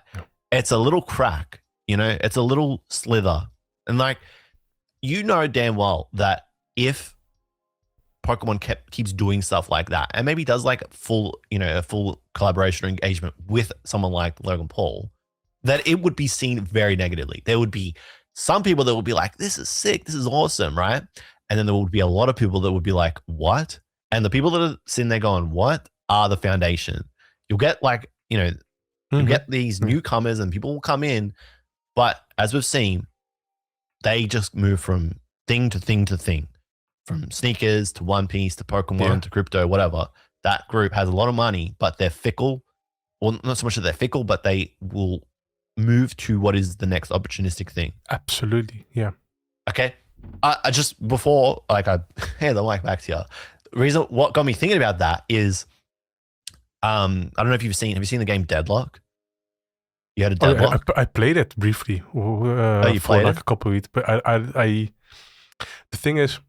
it's a little crack. You know, it's a little slither, and like you know damn well that if Pokemon keeps doing stuff like that, and maybe does like a full collaboration or engagement with someone like Logan Paul, that it would be seen very negatively. There would be some people that would be like, this is sick, this is awesome, right? And then there would be a lot of people that would be like, what? And the people that are sitting there going, what are the foundation? You'll get like, you know, you'll get these newcomers and people will come in, but as we've seen, they just move from thing to thing to thing, from sneakers to One Piece to Pokemon to crypto, whatever. That group has a lot of money, but they're fickle. Well, not so much that they're fickle, but they will move to what is the next opportunistic thing. Absolutely, yeah. Okay, I just before like I hand the mic back to you. The reason what got me thinking about that is, I don't know if have you seen the game Deadlock? You had a Deadlock. I played it briefly you for played like it? a couple of weeks, but I the thing is,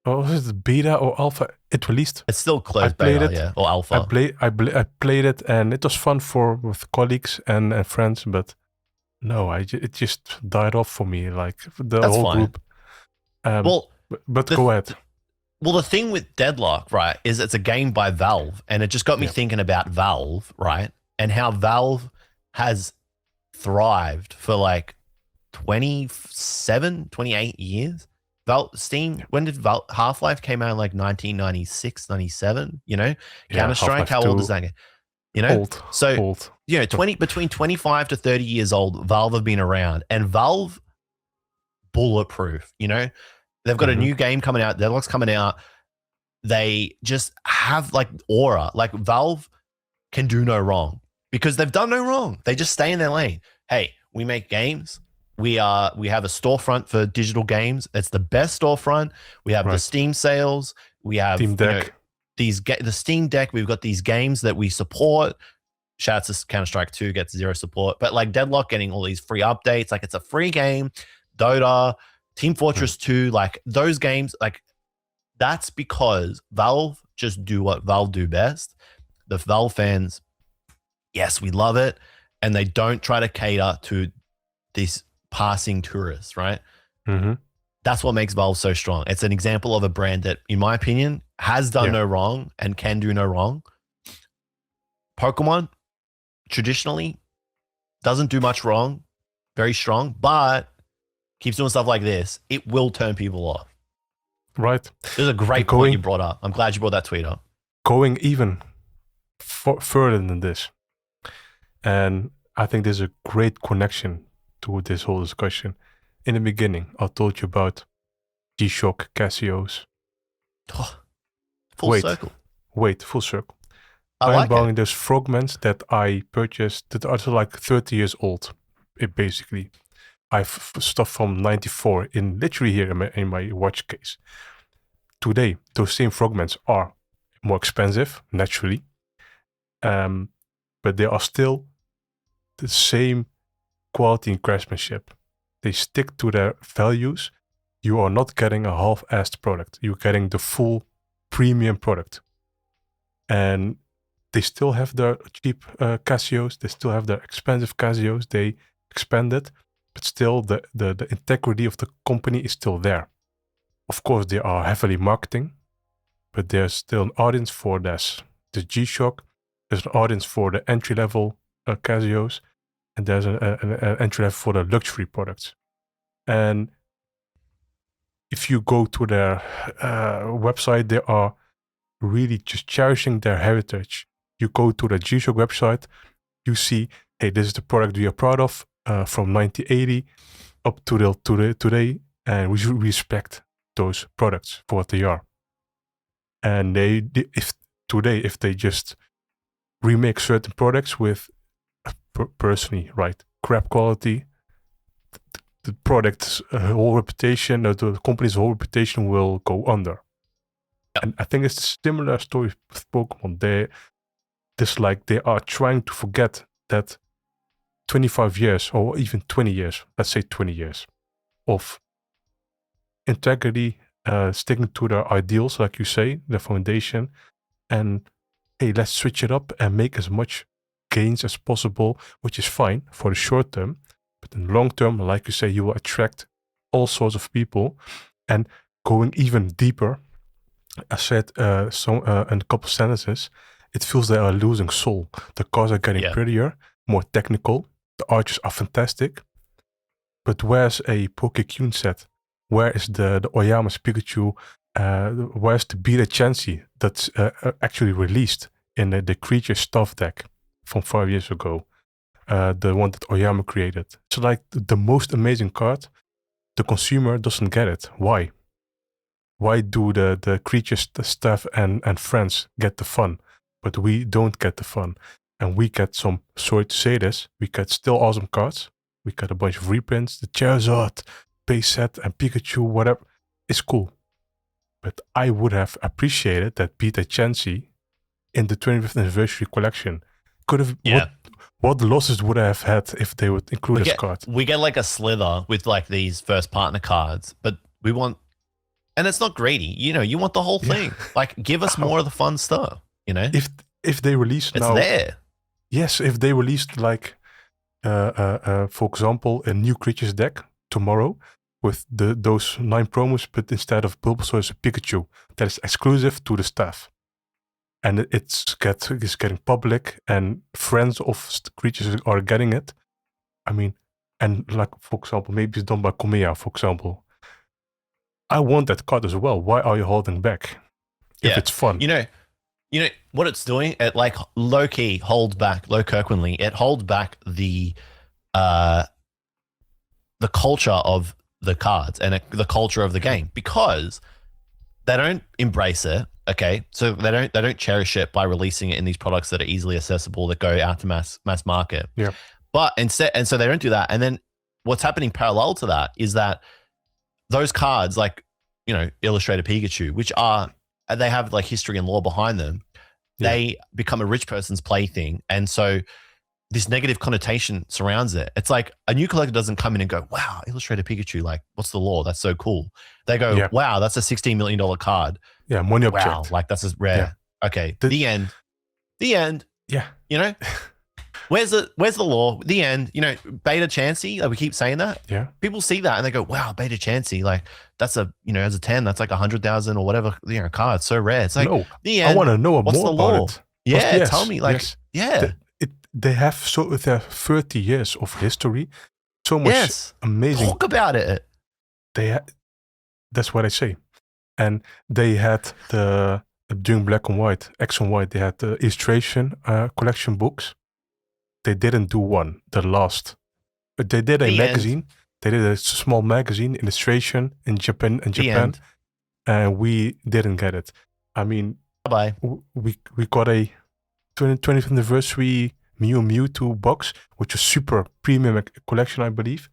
was it beta or alpha? It released. It's still I closed played beta, it. yeah, or alpha. I played it, and it was fun with colleagues and friends. But no, it just died off for me. Like the That's whole fine. group. Well, but go ahead. Well, the thing with Deadlock, right, is it's a game by Valve, and it just got me thinking about Valve, right, and how Valve has thrived for like 27, 28 years. Steam, when did Half-Life came out in like 1996, 97, you know? Counter-Strike, how old is that game? You know? Old. You know, between 25 to 30 years old, Valve have been around, and Valve bulletproof, you know? They've got a new game coming out. Deadlock's coming out. They just have like aura. Like Valve can do no wrong because they've done no wrong. They just stay in their lane. Hey, we make games. We have a storefront for digital games. It's the best storefront. We have the Steam sales. We have Steam Deck. The Steam Deck. We've got these games that we support. Shout out to Counter-Strike 2 gets 0 support, but like Deadlock getting all these free updates. Like it's a free game. Dota, Team Fortress 2, like those games, like that's because Valve just do what Valve do best. The Valve fans, yes, we love it. And they don't try to cater to these passing tourists, right? Mm-hmm. That's what makes Valve so strong. It's an example of a brand that, in my opinion, has done no wrong and can do no wrong. Pokemon, traditionally, doesn't do much wrong, very strong, but keeps doing stuff like this, it will turn people off. Right. This is a great point you brought up. I'm glad you brought that tweet up. Going even further than this, and I think there's a great connection to this whole discussion. In the beginning, I told you about G-Shock, Casios. Full circle. Wait, full circle. I'm buying those fragments that I purchased that are like 30 years old, basically. I have stuff from 94 in literally here in my watch case. Today, those same fragments are more expensive, naturally. But they are still the same quality and craftsmanship. They stick to their values. You are not getting a half-assed product. You're getting the full premium product. And they still have their cheap Casios. They still have their expensive Casios. They expanded. But still, the integrity of the company is still there. Of course, they are heavily marketing, but there's still an audience for this. The G-Shock, there's an audience for the entry-level Casios, and there's an entry-level for the luxury products. And if you go to their website, they are really just cherishing their heritage. You go to the G-Shock website, you see, hey, this is the product we are proud of. From 1980 up to today, and we should respect those products for what they are. And if they just remake certain products with personally crap quality, the product's whole reputation, the company's whole reputation will go under. Yep. And I think it's a similar story with Pokemon. They are trying to forget that 25 years or even 20 years, let's say 20 years of integrity, sticking to their ideals, like you say, the foundation, and hey, let's switch it up and make as much gains as possible, which is fine for the short term, but in the long term, like you say, you will attract all sorts of people. And going even deeper, I said in a couple sentences, it feels they are losing soul. The cars are getting prettier, more technical. The arches are fantastic, but where's a Pokeca set? Where is the Oyama's Pikachu? Where's the Beta Chansey that's actually released in the Creature Stuff deck from 5 years ago? The one that Oyama created. It's like the most amazing card. The consumer doesn't get it. Why? Why do the Creature Stuff and friends get the fun, but we don't get the fun? And we get some, sorry to say this, we get still awesome cards. We got a bunch of reprints, the Charizard, base set, and Pikachu, whatever. It's cool. But I would have appreciated that Beta Chansey in the 25th anniversary collection could have... What losses would I have had if they would include this card? We get like a slither with like these first partner cards, but we want And it's not greedy. You want the whole thing. Like, give us more of the fun stuff. If they release it's now, there. Yes, if they released like, for example, a new creatures deck tomorrow with those 9 promos, but instead of Bulbasaur, it's a Pikachu that is exclusive to the staff, and it's getting public, and friends of creatures are getting it. I mean, and like, for example, maybe it's done by Komiya, for example. I want that card as well. Why are you holding back? If it's fun. You know what it's doing? It like low key holds back, low Kirkmanly. It holds back the culture of the cards and the culture of the game, because they don't embrace it. Okay, so they don't cherish it by releasing it in these products that are easily accessible, that go out to mass market. Yeah. But instead, and so they don't do that. And then what's happening parallel to that is that those cards, like Illustrated Pikachu, which they have like history and lore behind them, they become a rich person's plaything. And so this negative connotation surrounds it. It's like a new collector doesn't come in and go, wow, Illustrated Pikachu, like, what's the lore? That's so cool. They go, wow, that's a $16 million card. Yeah, money object. Wow, like that's a rare. Yeah. Okay, the end. Yeah. Where's the lore? The end. Beta Chansey, like we keep saying that. Yeah. People see that and they go, wow, Beta Chansey, like that's as a 10, that's like 100,000 or whatever, card. It's so rare. It's like, the end. I want to know more about it. Yeah, tell me, like, they have their 30 years of history. So much amazing. Talk about it. That's what I say. And they had during Black and White, X and Y, they had the illustration collection books. They didn't do one. The last, they did a magazine. They did a small magazine illustration in Japan, and we didn't get it. I mean, bye. We got a 20th anniversary Mewtwo box, which is super premium collection, I believe.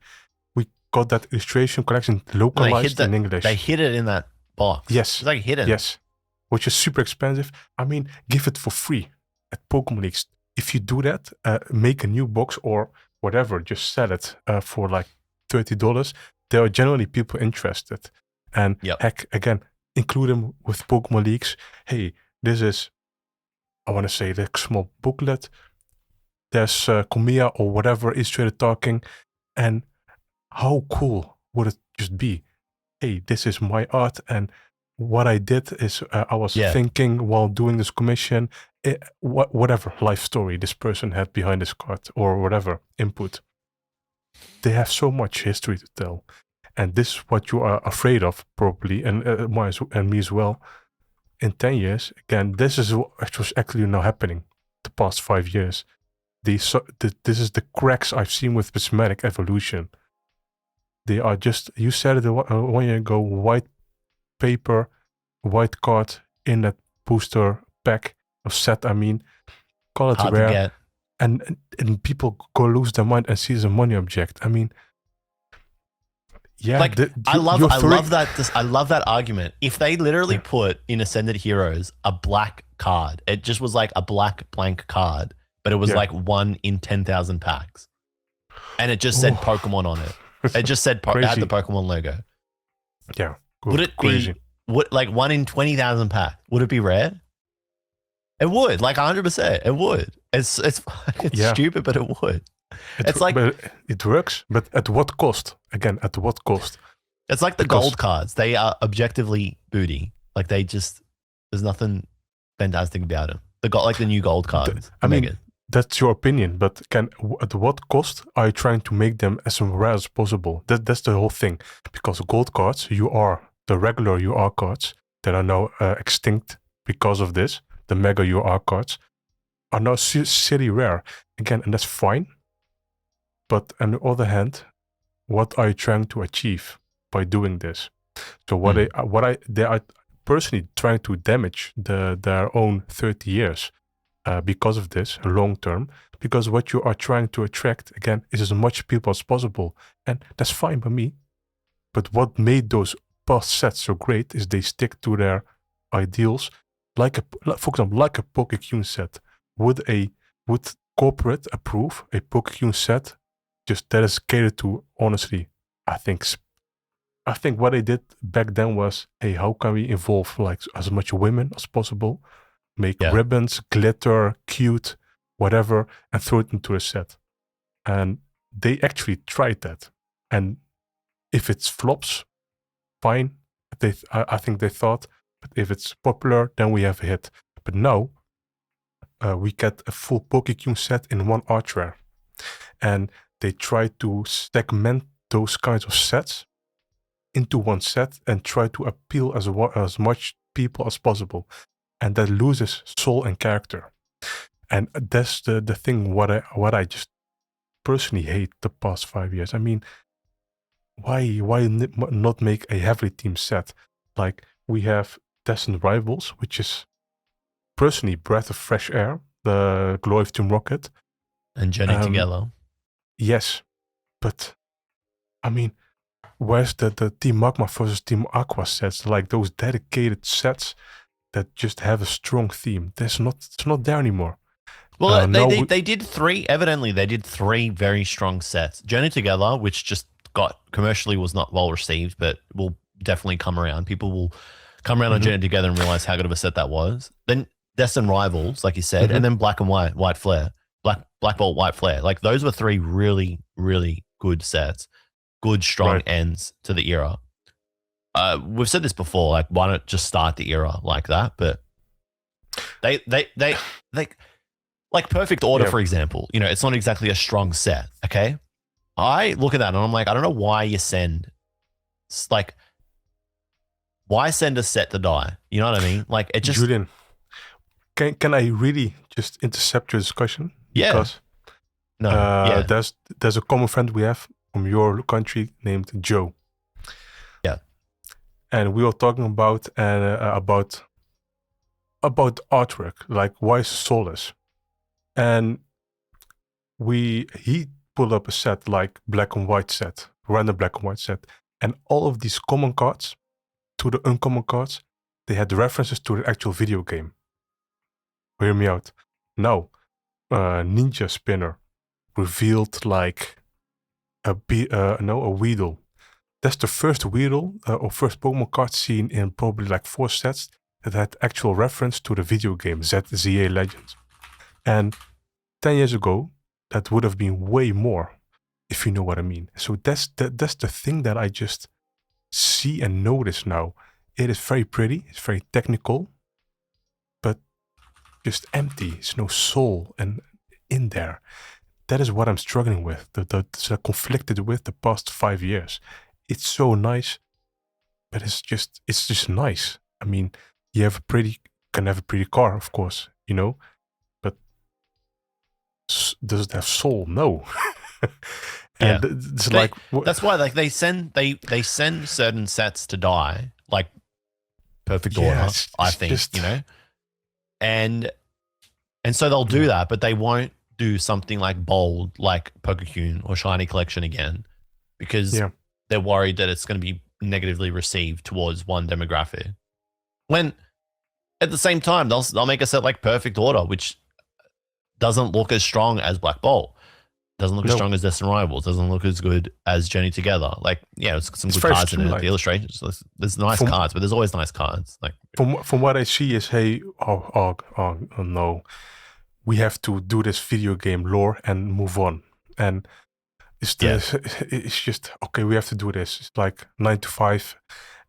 We got that illustration collection localized in English. They hid it in that box. Yes, it's like hidden. Yes, which is super expensive. I mean, give it for free at Pokemon Leagues. If you do that, make a new box or whatever, just sell it for like $30. There are generally people interested. And heck, again, include them with Pokemon Leagues. Hey, this is, I want to say, the small booklet. There's Komiya or whatever Illustrated talking. And how cool would it just be? Hey, this is my art, and what I did is I was thinking while doing this commission, whatever life story this person had behind this card or whatever input. They have so much history to tell. And this is what you are afraid of, probably, and me as well. In 10 years, again, this is what was actually now happening the past 5 years. This is the cracks I've seen with Prismatic evolution. They are just, you said it 1 year ago, white paper, white card in that booster pack of set. I mean, call it rare, and people go lose their mind and see it as a money object. I mean, like I love that argument. If they literally put in Ascended Heroes a black card, it just was like a black blank card, but it was like 1 in 10,000 packs, and it just said Pokemon on it. It just said it had the Pokemon logo. Yeah, would it be like 1 in 20,000 packs? Would it be rare? It would, like 100%. It would. It's stupid, but it would. But it works, but at what cost? Again, at what cost? It's like the gold cards. They are objectively booty. Like there's nothing fantastic about them. Like the new gold cards. I mean, that's your opinion, but at what cost are you trying to make them as rare as possible? That's the whole thing. Because gold cards, the regular UR cards that are now extinct because of this, the mega UR cards, are now silly rare. Again, and that's fine. But on the other hand, what are you trying to achieve by doing this? So they are personally trying to damage their own 30 years because of this long term. Because what you are trying to attract again is as much people as possible, and that's fine by me. But what made those past sets so great is they stick to their ideals. For example, like a Pokeca set, would corporate approve a Pokeca set? Just that is catered to, honestly, I think I think what they did back then was, hey, how can we involve like as much women as possible, make ribbons, glitter, cute, whatever, and throw it into a set. And they actually tried that. And if it flops, fine. I think they thought, but if it's popular, then we have a hit. But now, we get a full Pokécune set in one art rare. And they try to segment those kinds of sets into one set and try to appeal as much people as possible. And that loses soul and character. And that's the thing what I just personally hate the past 5 years. I mean, why not make a heavily themed set? Like we have Destined Rivals, which is personally breath of fresh air, the Glory of Team Rocket. And Journey Together. Yes, but I mean, where's the Team Magma versus Team Aqua sets? Like those dedicated sets that just have a strong theme. It's not there anymore. Well, they did three. Evidently, they did three very strong sets. Journey Together, which just got commercially was not well received, but will definitely come around. People will come around on Journey Together and realize how good of a set that was. Then Destined Rivals, like you said, and then Black and White Flare, Black Bolt, White Flare. Like those were three really, really good sets, good strong ends to the era. We've said this before. Like, why not just start the era like that? But they like Perfect Order, for example. You know, it's not exactly a strong set. Okay, I look at that and I'm like, I don't know why you send, like, why send a set to die? You know what I mean? Like, it just. Julian, can I really just intercept your discussion? Yeah. Because, there's a common friend we have from your country named Joe. Yeah. And we were talking about artwork, like why is it soulless? And he pulled up a set like black and white set, random black and white set, and all of these common cards to the uncommon cards, they had references to the actual video game. Hear me out. Now, Ninja Spinner revealed like a Weedle. That's the first Weedle or first Pokemon card seen in probably like 4 sets that had actual reference to the video game ZA Legends. And 10 years ago, that would have been way more, if you know what I mean. So that's the thing that I just see and notice now. It is very pretty, it's very technical, but just empty. There's no soul in there. That is what I'm struggling with. That's conflicted with the past 5 years. It's so nice, but it's just nice. I mean, you can have a pretty car, of course, you know, but does it have soul? No. And it's like that's why like they send certain sets to die, like Perfect Order, I think, just, you know, and so they'll do that, but they won't do something like bold, like Pokécune or Shiny Collection again, because they're worried that it's going to be negatively received towards one demographic. When at the same time they'll make a set like Perfect Order, which doesn't look as strong as Black Bolt, doesn't look as strong as Destined Rivals, doesn't look as good as Journey Together. Like, it's some good cards in it. The illustrations, there's nice cards, but there's always nice cards. Like from what I see is, hey, oh no, we have to do this video game lore and move on. And it's just okay. We have to do this. It's like 9 to 5,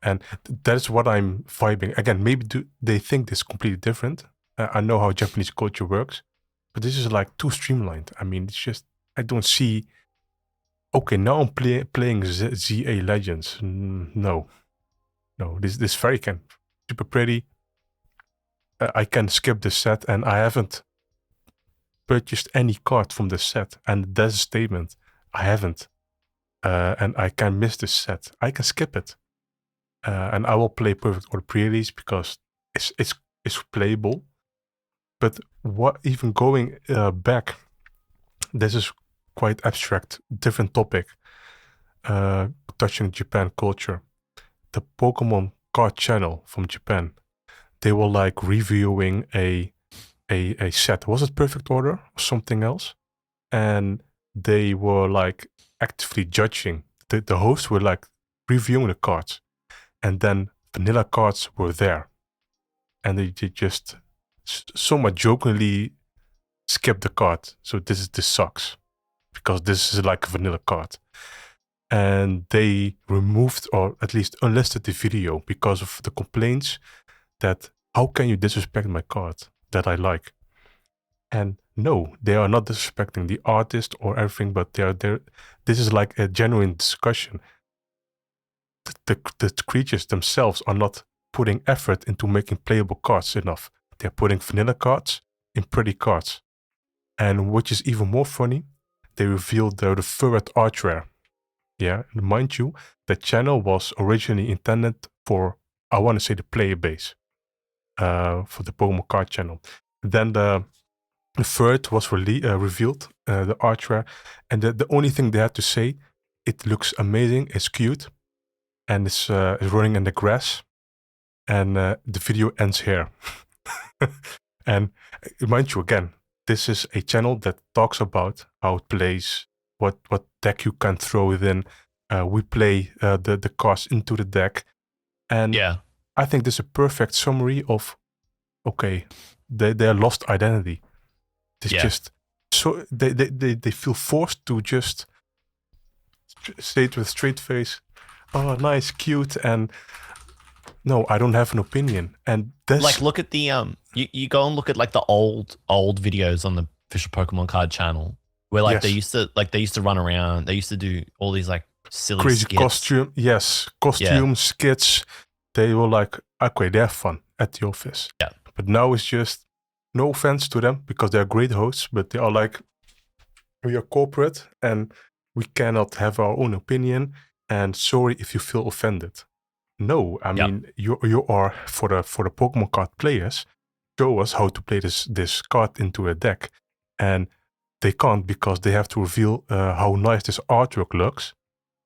and that's what I'm vibing. Again, maybe they think this is completely different. I know how Japanese culture works, but this is like too streamlined. I mean, it's just. I don't see. Okay, now I'm playing ZA Legends. No. This fairy can super pretty. I can skip this set, and I haven't purchased any card from this set, and that's a statement. I haven't, and I can miss this set. I can skip it, and I will play Perfect Order pre-release because it's playable. But what even going back? This is quite abstract, different topic, touching Japan culture. The Pokemon card channel from Japan, they were like reviewing a set. Was it Perfect Order or something else? And they were like actively judging. The hosts were like reviewing the cards, and then vanilla cards were there, and they just somewhat jokingly skip the card. So this sucks because this is like a vanilla card. And they removed, or at least unlisted, the video because of the complaints that how can you disrespect my card that I like? And no, they are not disrespecting the artist or everything, but they're this is like a genuine discussion. The creatures themselves are not putting effort into making playable cards enough. They're putting vanilla cards in pretty cards. And which is even more funny, they revealed the third art rare. Yeah, and mind you, the channel was originally intended for, I want to say, the player base, for the Pokemon card channel. Then the third was revealed, the art rare, and the only thing they had to say, it looks amazing, it's cute, and it's running in the grass, and the video ends here. And mind you, again, this is a channel that talks about how it plays, what deck you can throw it in. We play the cards into the deck, and I think this is a perfect summary of, okay, they lost identity. They just so they feel forced to just say it with a straight face, oh, nice, cute, and no, I don't have an opinion. And this, like, look at the you go and look at like the old videos on the official Pokemon card channel where like they used to run around, they used to do all these like silly crazy skits. Costume skits. They were like, okay, they have fun at the office. Yeah. But now it's just, no offense to them because they're great hosts, but they are like, we are corporate and we cannot have our own opinion. And sorry if you feel offended. No, I mean, you are for the Pokemon card players, show us how to play this card into a deck. And they can't because they have to reveal how nice this artwork looks.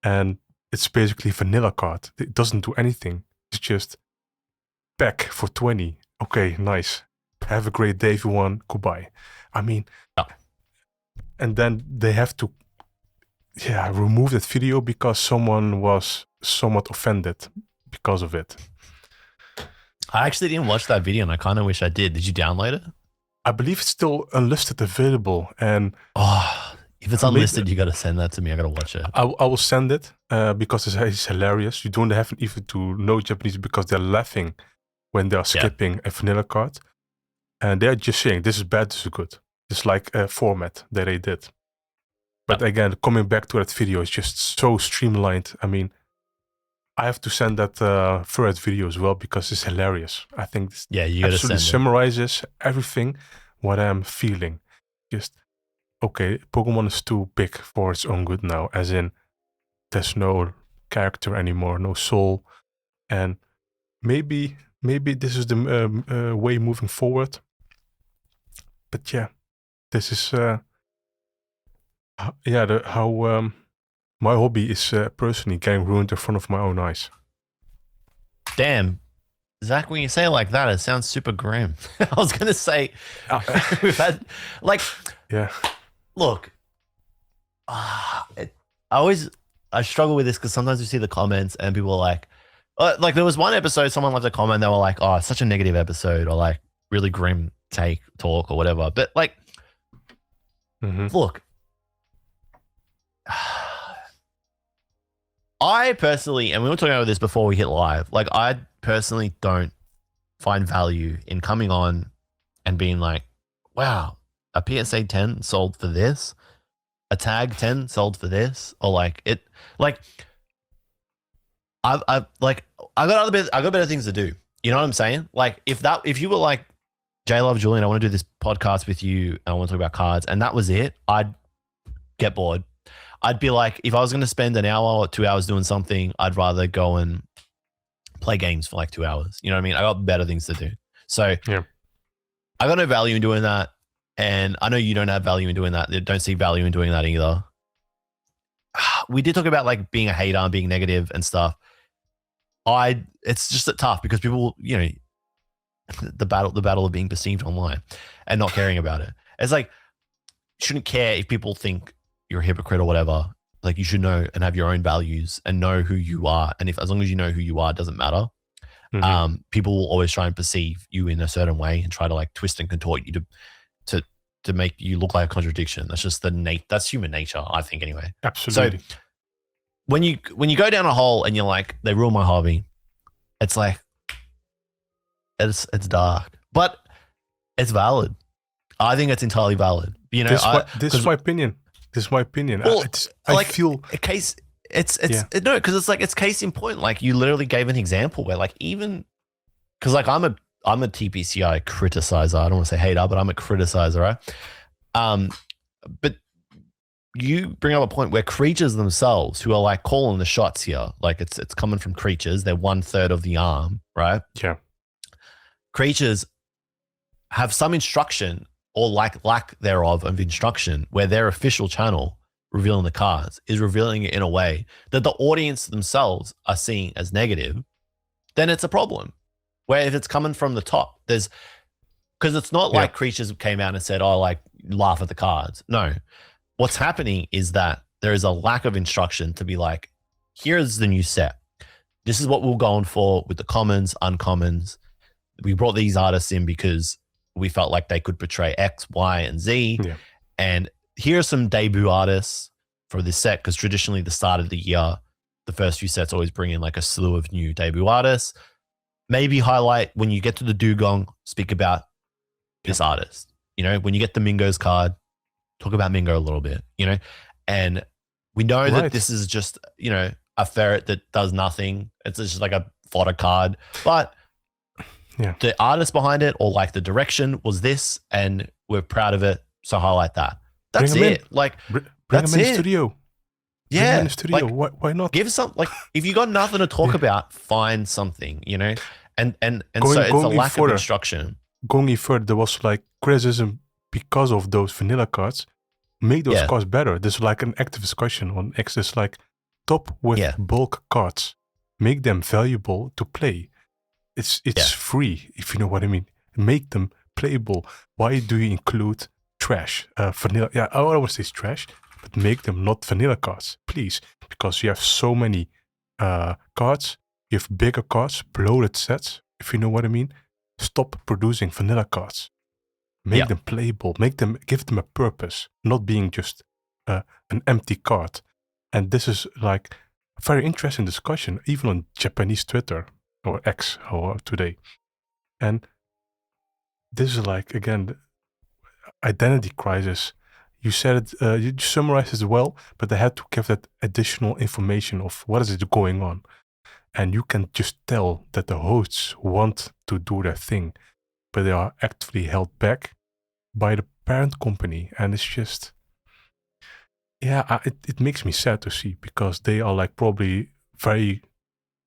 And it's basically vanilla card. It doesn't do anything. It's just pack for 20. Okay, nice. Have a great day, everyone. Goodbye. I mean, and then they have to remove that video because someone was somewhat offended because of it. I actually didn't watch that video and I kind of wish I did. Did you download it? I believe it's still unlisted available. And if it's unlisted, you got to send that to me. I got to watch it. I will send it because it's hilarious. You don't have even to know Japanese because they're laughing when they're skipping a vanilla card. And they're just saying, this is bad, this is good. It's like a format that they did. But again, coming back to that video, it's just so streamlined. I mean, I have to send that third video as well because it's hilarious. I think this absolutely summarizes everything what I'm feeling. Just, okay, Pokemon is too big for its own good now, as in there's no character anymore, no soul. And maybe this is the way moving forward. But yeah, this is how my hobby is personally getting ruined in front of my own eyes. Damn, Zach, when you say it like that, it sounds super grim. I was gonna say we've had look, I struggle with this because sometimes you see the comments and people are like there was one episode someone left a comment, they were like, oh, it's such a negative episode, or like really grim talk or whatever. But like, look, I personally, and we were talking about this before we hit live, like I personally don't find value in coming on and being like, wow, a PSA 10 sold for this, a tag 10 sold for this, or like it, like I got better things to do. You know what I'm saying? Like if you were like, J Love Julian, I want to do this podcast with you and I want to talk about cards, and that was it, I'd get bored. I'd be like, if I was going to spend an hour or 2 hours doing something, I'd rather go and play games for like 2 hours. You know what I mean? I got better things to do. So I got no value in doing that. And I know you don't have value in doing that. Don't see value in doing that either. We did talk about like being a hater and being negative and stuff. It's just tough because people, you know, the battle of being perceived online and not caring about it. It's like, shouldn't care if people think you're a hypocrite or whatever. like you should know and have your own values and know who you are. And if as long as you know who you are, it doesn't matter. People will always try and perceive you in a certain way and try to like twist and contort you to make you look like a contradiction. That's just that's human nature, I think, anyway. Absolutely. So when you go down a hole and you're like, they ruined my hobby, it's like it's dark, but it's valid. I think it's entirely valid. You know, this is my opinion. Well, I feel a case. No, because it's like it's case in point. Like you literally gave an example where, like, even because like I'm a TPCI criticizer. I don't want to say hater, but I'm a criticizer, right? But you bring up a point where creatures themselves, who are like calling the shots here, like it's coming from creatures. They're 1/3 of the arm, right? Yeah. Creatures have some instruction or lack thereof of instruction, where their official channel revealing the cards is revealing it in a way that the audience themselves are seeing as negative, then it's a problem. Where if it's coming from the top, because it's not like creatures came out and said, oh, like laugh at the cards. No, what's happening is that there is a lack of instruction to be like, here's the new set. This is what we're going for with the commons, uncommons. We brought these artists in because we felt like they could portray X, Y, and Z. Yeah. And here are some debut artists for this set, because traditionally the start of the year, the first few sets always bring in like a slew of new debut artists. Maybe highlight when you get to the dugong, speak about this artist. You know, when you get the Mingo's card, talk about Mingo a little bit, you know? And we know that this is just, you know, a ferret that does nothing. It's just like a fodder card. But the artist behind it, or like the direction, was this, and we're proud of it. So highlight that. That's it. Like, bring that's them in it. the studio. Yeah. In the studio. Like, why not? Give some, like, if you got nothing to talk about, find something, you know? And so it's a lack of instruction. Going even further, there was like criticism because of those vanilla cards. Make those cards better. There's like an active discussion on X. There's like top with bulk cards. Make them valuable to play. It's free, if you know what I mean. Make them playable. Why do you include trash? Vanilla. Yeah, I always say trash, but make them not vanilla cards, please. Because you have so many cards. You have bigger cards, bloated sets, if you know what I mean. Stop producing vanilla cards. Make them playable. Give them a purpose, not being just an empty card. And this is like a very interesting discussion, even on Japanese Twitter or X or today. And this is like, again, identity crisis. You said it, you summarized it well, but they had to give that additional information of what is it going on. And you can just tell that the hosts want to do their thing, but they are actively held back by the parent company. And it's just, it makes me sad to see, because they are like probably very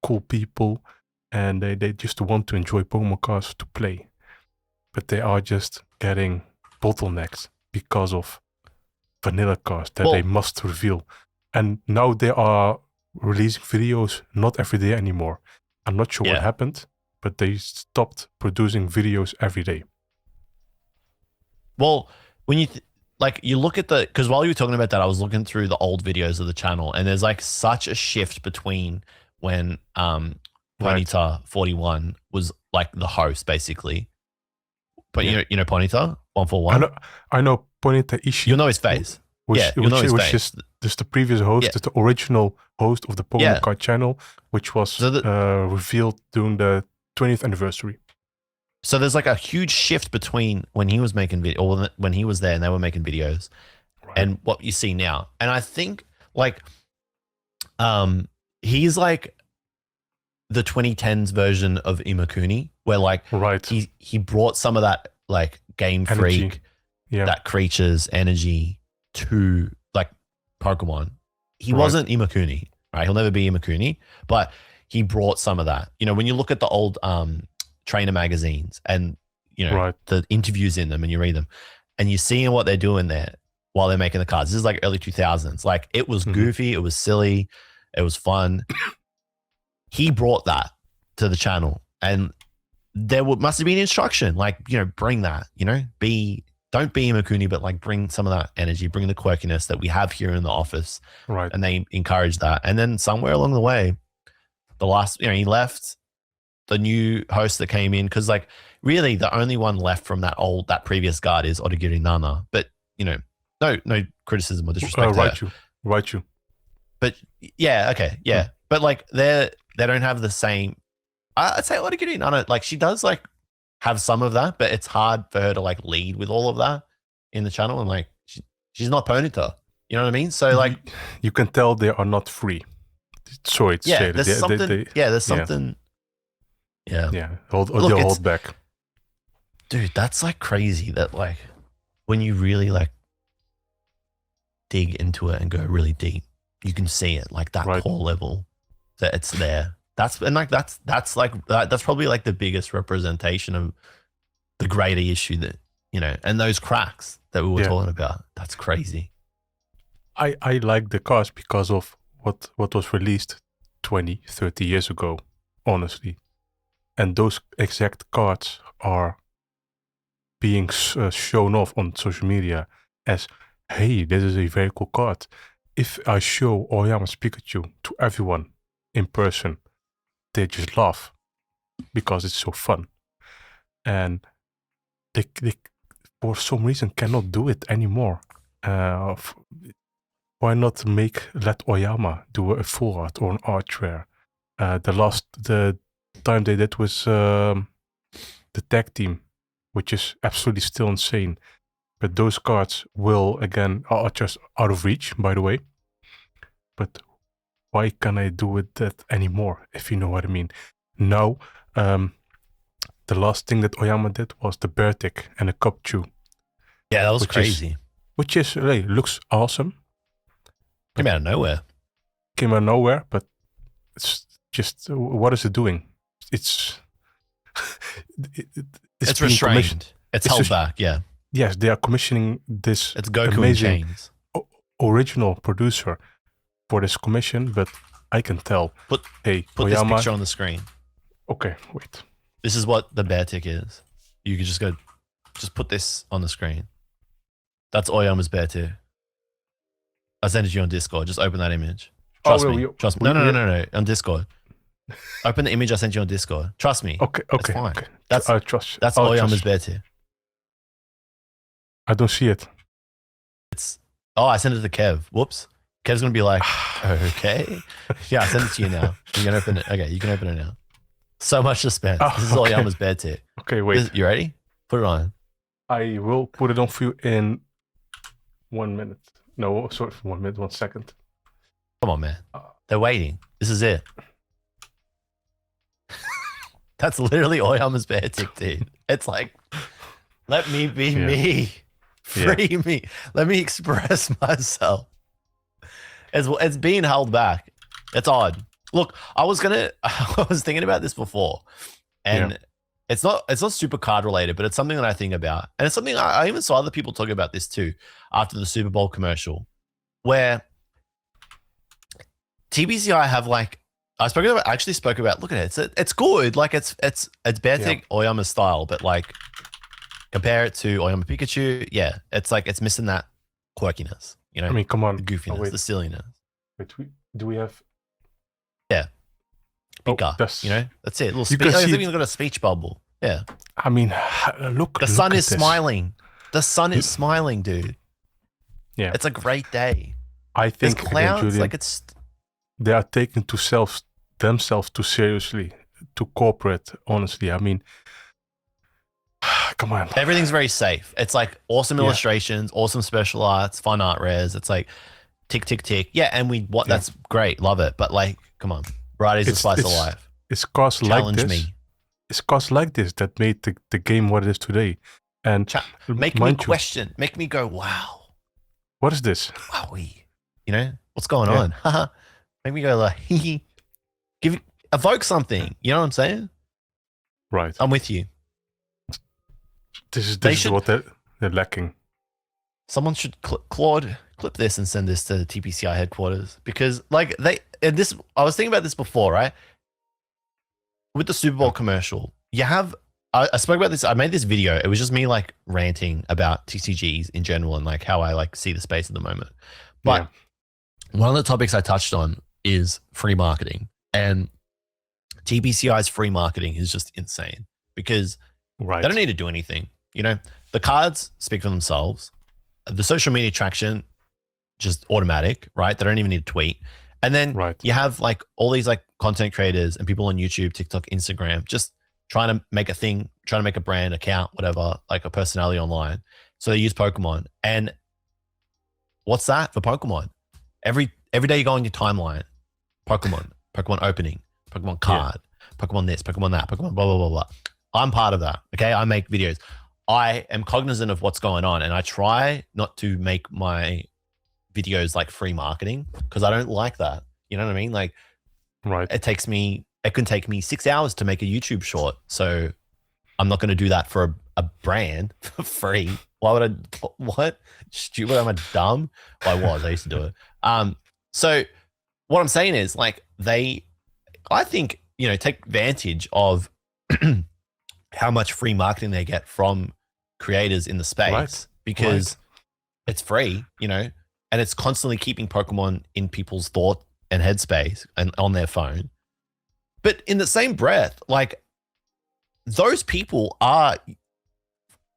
cool people, and they just want to enjoy Pokemon cards to play. But they are just getting bottlenecked because of vanilla cards that they must reveal. And now they are releasing videos not every day anymore. I'm not sure what happened, but they stopped producing videos every day. Well, when you you look at because while you were talking about that, I was looking through the old videos of the channel, and there's like such a shift between when Ponyta 41 was like the host, basically. But you know Ponyta 141. I know Ponyta Ishii. You'll know his face. Which just the previous host, just the original host of the Pokemon card channel, which was revealed during the 20th anniversary. So there's like a huge shift between when he was making video, or when he was there and they were making videos, and what you see now. And I think like, he's like the 2010s version of Imakuni, where like he brought some of that like Game Freak, that creature's energy to like Pokemon. He wasn't Imakuni, right? He'll never be Imakuni, but he brought some of that. You know, when you look at the old trainer magazines and, you know, the interviews in them, and you read them and you see what they're doing there while they're making the cards. This is like early 2000s. Like, it was goofy. It was silly. It was fun. He brought that to the channel, and there must have been instruction, like, you know, bring that, you know, be don't be Imakuni, but like bring some of that energy, bring the quirkiness that we have here in the office. Right. And they encourage that. And then somewhere along the way, he left. The new host that came in, because like really the only one left from that previous guard is Odagiri Nana. But no criticism or disrespect. Right you. But yeah, okay, yeah. But like they don't have the same. I'd say Odagiri Nana, like she does like have some of that, but it's hard for her to like lead with all of that in the channel, and like she's not Ponyta. You know what I mean? So like you can tell they are not free. So it's there's something. There's something. Yeah. Yeah. Hold back. Dude, that's like crazy that like when you really like dig into it and go really deep, you can see it like that core level that it's there. That's probably like the biggest representation of the greater issue that, and those cracks that we were talking about. That's crazy. I like the cards because of what was released 20, 30 years ago, honestly. And those exact cards are being shown off on social media as, hey, this is a very cool card. If I show Oyama's Pikachu to everyone in person, they just laugh because it's so fun. And they for some reason cannot do it anymore. Why not let Oyama do a full art or an art rare? The time they did was the tag team, which is absolutely still insane. But those cards are just out of reach, by the way. But why can't I do with that anymore, if you know what I mean? Now, the last thing that Oyama did was the Bertic and a Cupchew. Yeah, that was crazy. Which looks awesome. Came out of nowhere, but it's just, what is it doing? It's restrained. It's held back. Yeah. Yes, they are commissioning this. It's Goku in chains. Original producer for this commission, but I can tell. Put Oyama, this picture on the screen. Okay, wait. This is what the Bertic is. You can just put this on the screen. That's Oyama's Bertic. I sent it to you on Discord. Just open that image. Trust me. Trust me. No. On Discord. Open the image I sent you on Discord. Trust me. Okay. It's fine. Okay. That's That's Oyama's Bertic. I don't see it. I sent it to Kev. Whoops. Kev's gonna be like, okay. Yeah, I sent it to you now. You can open it. Okay, you can open it now. So much suspense. This is Oyama's Bertic. Okay, wait. You ready? Put it on. I will put it on for you in 1 minute. No, sorry, 1 minute, 1 second. Come on, man. They're waiting. This is it. That's literally Oyama's Bertic, dude. It's like, let me be me. Free me. Let me express myself. It's being held back. It's odd. Look, I was thinking about this before, and it's not super card related, but it's something that I think about, and it's something I even saw other people talking about this too after the Super Bowl commercial, where TBCI have like I actually spoke about. Look at it. It's good. Like it's Bertic Oyama style, but like compare it to Oyama Pikachu. Yeah, it's like it's missing that quirkiness. You know, I mean, come on, the goofiness, the silliness. Wait, do we have? Yeah, Pika. That's it. Little speech. I think we've got a speech bubble. Yeah. I mean, look. The sun is smiling. The sun is smiling, dude. Yeah, it's a great day. I think there's clouds. Julian, like it's. They are taking themselves too seriously, too corporate. Honestly, I mean, come on. Everything's very safe. It's like awesome illustrations, awesome special arts, fun art rares. It's like tick, tick, tick. Yeah, and that's great. Love it. But like, come on. Variety's a slice of life. It's cars like this. Me. It's cars like this that made the game what it is today. And make me question. Make me go, wow. What is this? Wowie. What's going on? Make me go like, evoke something. You know what I'm saying? Right. I'm with you. This is what they're lacking. Someone should clip this and send this to the TPCI headquarters, because like I was thinking about this before, right? With the Super Bowl commercial, you have I spoke about this. I made this video. It was just me like ranting about TCGs in general and like how I like see the space at the moment. But one of the topics I touched on is free marketing, and TBCI's free marketing is just insane because they don't need to do anything. You know, the cards speak for themselves. The social media traction, just automatic, right? They don't even need to tweet. And then you have like all these like content creators and people on YouTube, TikTok, Instagram, just trying to make a thing, trying to make a brand account, whatever, like a personality online. So they use Pokemon. And what's that for Pokemon? Every day you go on your timeline, Pokemon opening, Pokemon card, Pokemon this, Pokemon that, Pokemon blah, blah, blah, blah. I'm part of that. Okay. I make videos. I am cognizant of what's going on, and I try not to make my videos like free marketing because I don't like that. You know what I mean? Like, it can take me 6 hours to make a YouTube short. So I'm not going to do that for a brand for free. Why would I? What? Stupid? Am I dumb? Well, I used to do it. So what I'm saying is like I think, you know, take advantage of how much free marketing they get from creators in the space because it's free, you know, and it's constantly keeping Pokemon in people's thought and headspace and on their phone. But in the same breath, like those people are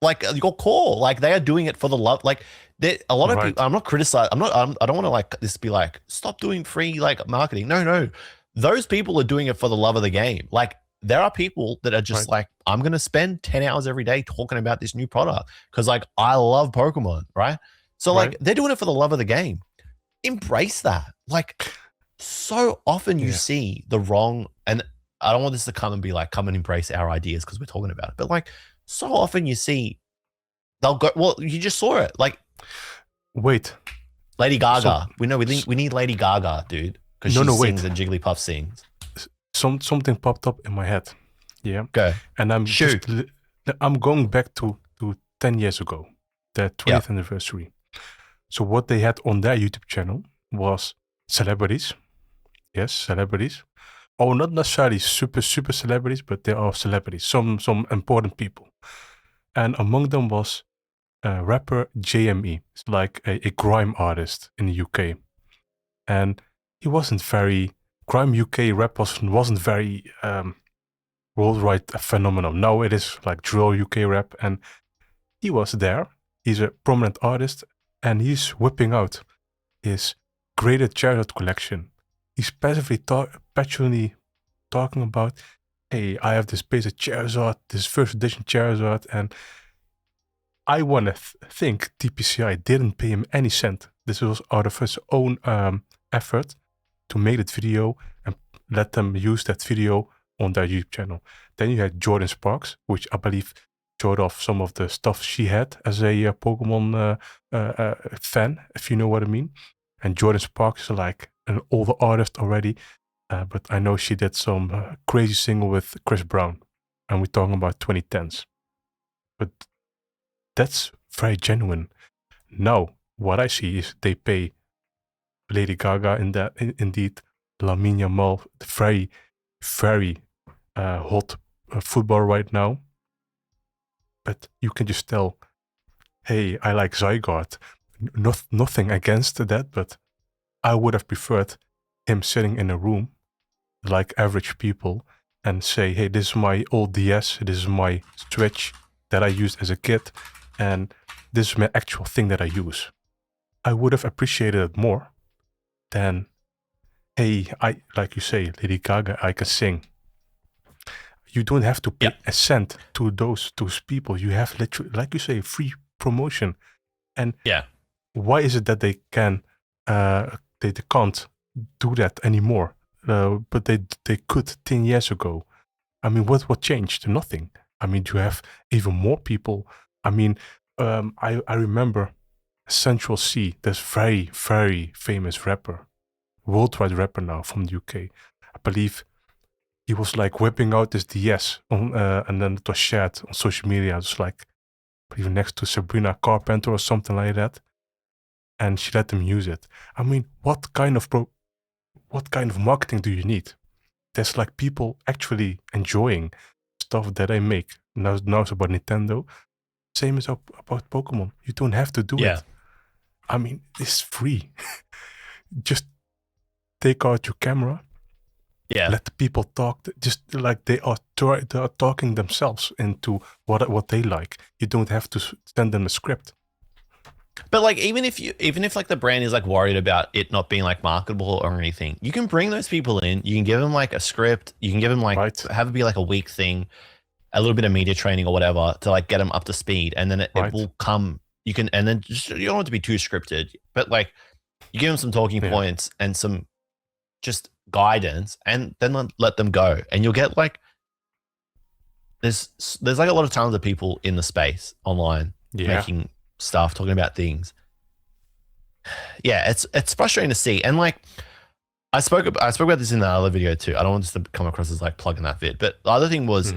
like your core, like they are doing it for the love. Like a lot of people, I'm not criticizing. I don't want to like this be like, stop doing free like marketing. No. Those people are doing it for the love of the game. Like there are people that are just like, I'm going to spend 10 hours every day talking about this new product because like I love Pokemon, right? So like they're doing it for the love of the game. Embrace that. Like so often you see the wrong, and I don't want this to come and be like, come and embrace our ideas because we're talking about it. But like so often you see they'll go, well, you just saw it. Like, Lady Gaga. We need Lady Gaga, dude. Because she sings and Jigglypuff sings. Something popped up in my head. Yeah. Go. And I'm going back to 10 years ago, their 20th anniversary. So what they had on their YouTube channel was celebrities. Yes, celebrities. Oh, not necessarily super celebrities, but they are celebrities. Some important people. And among them was rapper JME. It's like a grime artist in the UK. And he wasn't very... Grime UK rap wasn't very worldwide phenomenon. Now it is like drill UK rap, and he was there. He's a prominent artist, and he's whipping out his graded Charizard collection. He's passionately talking about, hey, I have this basic Charizard, this first edition Charizard, and I want to think TPCI didn't pay him any cent. This was out of his own effort to make that video and let them use that video on their YouTube channel. Then you had Jordan Sparks, which I believe showed off some of the stuff she had as a Pokemon fan, if you know what I mean. And Jordan Sparks is like an older artist already, but I know she did some crazy single with Chris Brown, and we're talking about 2010s. But that's very genuine. Now, what I see is they pay Lady Gaga indeed, Lamine Yamal, the very, very hot football right now. But you can just tell, hey, I like Zygarde. Nothing against that, but I would have preferred him sitting in a room like average people and say, hey, this is my old DS, this is my Switch that I used as a kid, and this is my actual thing that I use. I would have appreciated it more than, hey, like you say, Lady Gaga, I can sing. You don't have to pay a cent to those people. You have literally, like you say, free promotion. And why is it that they can't do that anymore? But they could 10 years ago. I mean, what changed? Nothing. I mean, you have even more people. I mean, I remember Central C, this very, very famous rapper, worldwide rapper now from the UK. I believe he was like whipping out his DS and then it was shared on social media. It was like even next to Sabrina Carpenter or something like that. And she let them use it. I mean, what kind of marketing do you need? There's like people actually enjoying stuff that I make. Now it's about Nintendo. Same as about Pokemon. You don't have to do it. I mean, it's free. Just take out your camera. Yeah. Let the people talk. Just like they are talking themselves into what they like. You don't have to send them a script. But like, even if like the brand is like worried about it not being like marketable or anything, you can bring those people in. You can give them like a script. You can give them like have it be like a week thing, a little bit of media training or whatever to like get them up to speed, and then it will come. You can, and then just, you don't want it to be too scripted, but like you give them some talking points and some just guidance, and then let them go, and you'll get like there's like a lot of talented people in the space online making stuff, talking about things. Yeah, it's frustrating to see, and like I spoke about this in the other video too. I don't want this to come across as like plugging that vid, but the other thing was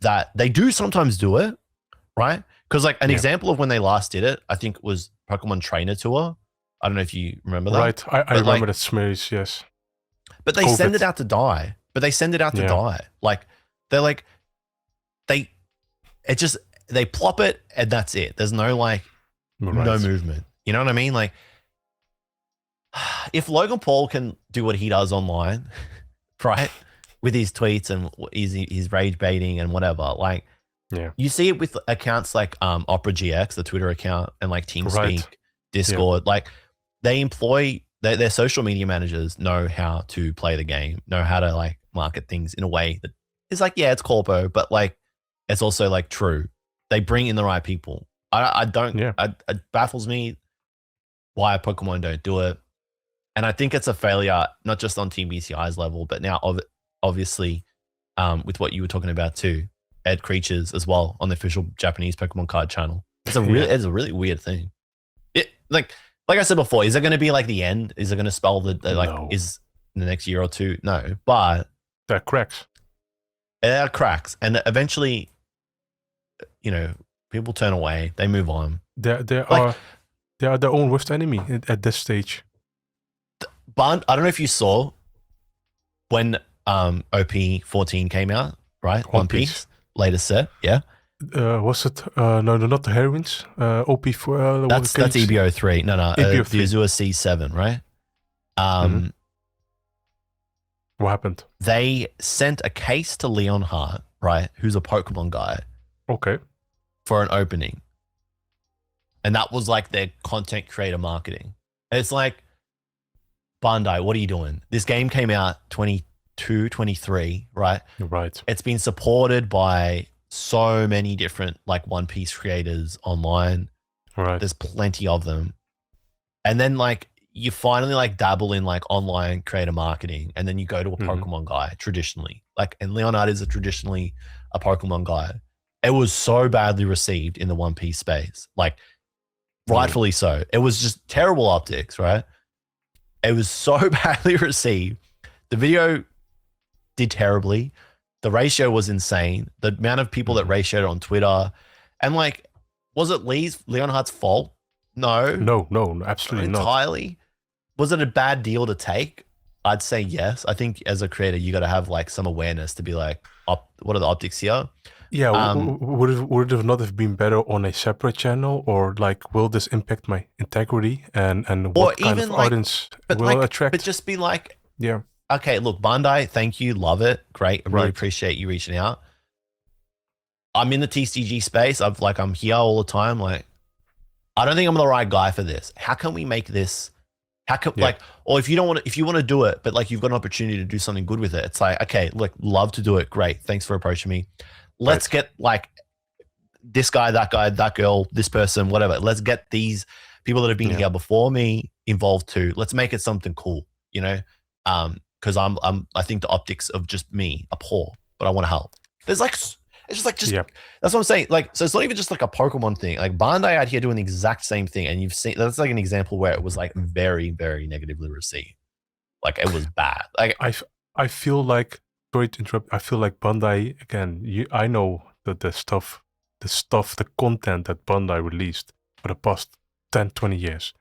that they do sometimes do it, right? Because like an example of when they last did it, I think was Pokemon Trainer Tour. I don't know if you remember that. Right, I remember that series, yes. But they send it out to die. Like they're like they plop it and that's it. There's no like no movement. You know what I mean? Like if Logan Paul can do what he does online, right, with his tweets and his rage baiting and whatever, like you see it with accounts like Opera GX, the Twitter account, and like TeamSpeak, Discord. Like they employ their social media managers know how to play the game, know how to like market things in a way that is like, it's corpo, but like it's also like true. They bring in the right people. It baffles me why Pokemon don't do it. And I think it's a failure, not just on Team BCI's level, but now obviously with what you were talking about too, Ed Creatures as well on the official Japanese Pokemon card channel. It's a really weird thing. It like I said before, is it going to be like the end? Is it going to spell is in the next year or two? No, but there are cracks. There are cracks, and eventually, you know, people turn away. They move on. They are their own worst enemy at this stage. But I don't know if you saw when OP 14 came out, right? One Piece latest set, was it no, not the heroines? OP4. That's EBO 3. No, EBO 3. The Azure C7, right? What happened? They sent a case to Leon Hart, right? Who's a Pokemon guy. Okay. For an opening. And that was like their content creator marketing. And it's like, Bandai, what are you doing? This game came out 22, 23, right? Right. It's been supported by so many different like One Piece creators online. Right. There's plenty of them. And then like you finally like dabble in like online creator marketing, and then you go to a Pokemon guy traditionally. Like, and Leonard is traditionally a Pokemon guy. It was so badly received in the One Piece space. Like rightfully so. It was just terrible optics, right? It was so badly received. The video did terribly. The ratio was insane. The amount of people that ratioed on Twitter, and like, was it Leonhardt's fault? No, absolutely not entirely. Was it a bad deal to take? I'd say yes. I think as a creator, you got to have like some awareness to be like, what are the optics here? Yeah, would it not have been better on a separate channel, or like, will this impact my integrity and what kind of audience will attract? But just be like, okay, look, Bandai, thank you, love it, great, I really appreciate you reaching out. I'm in the TCG space. I'm here all the time. Like, I don't think I'm the right guy for this. How can we make this? How can or if you want to do it, but like you've got an opportunity to do something good with it, it's like, okay, look, love to do it, great, thanks for approaching me. Let's get like this guy, that girl, this person, whatever. Let's get these people that have been here before me involved too. Let's make it something cool, you know? Because I think the optics of just me are poor, but I want to help. There's like, it's just like that's what I'm saying. Like, so it's not even just like a Pokemon thing. Like Bandai out here doing the exact same thing, and you've seen that's like an example where it was like very, very negatively received. Like it was bad. Like I feel like. Sorry to interrupt. I feel like Bandai, again, I know that the content that Bandai released for the past 10, 20 years,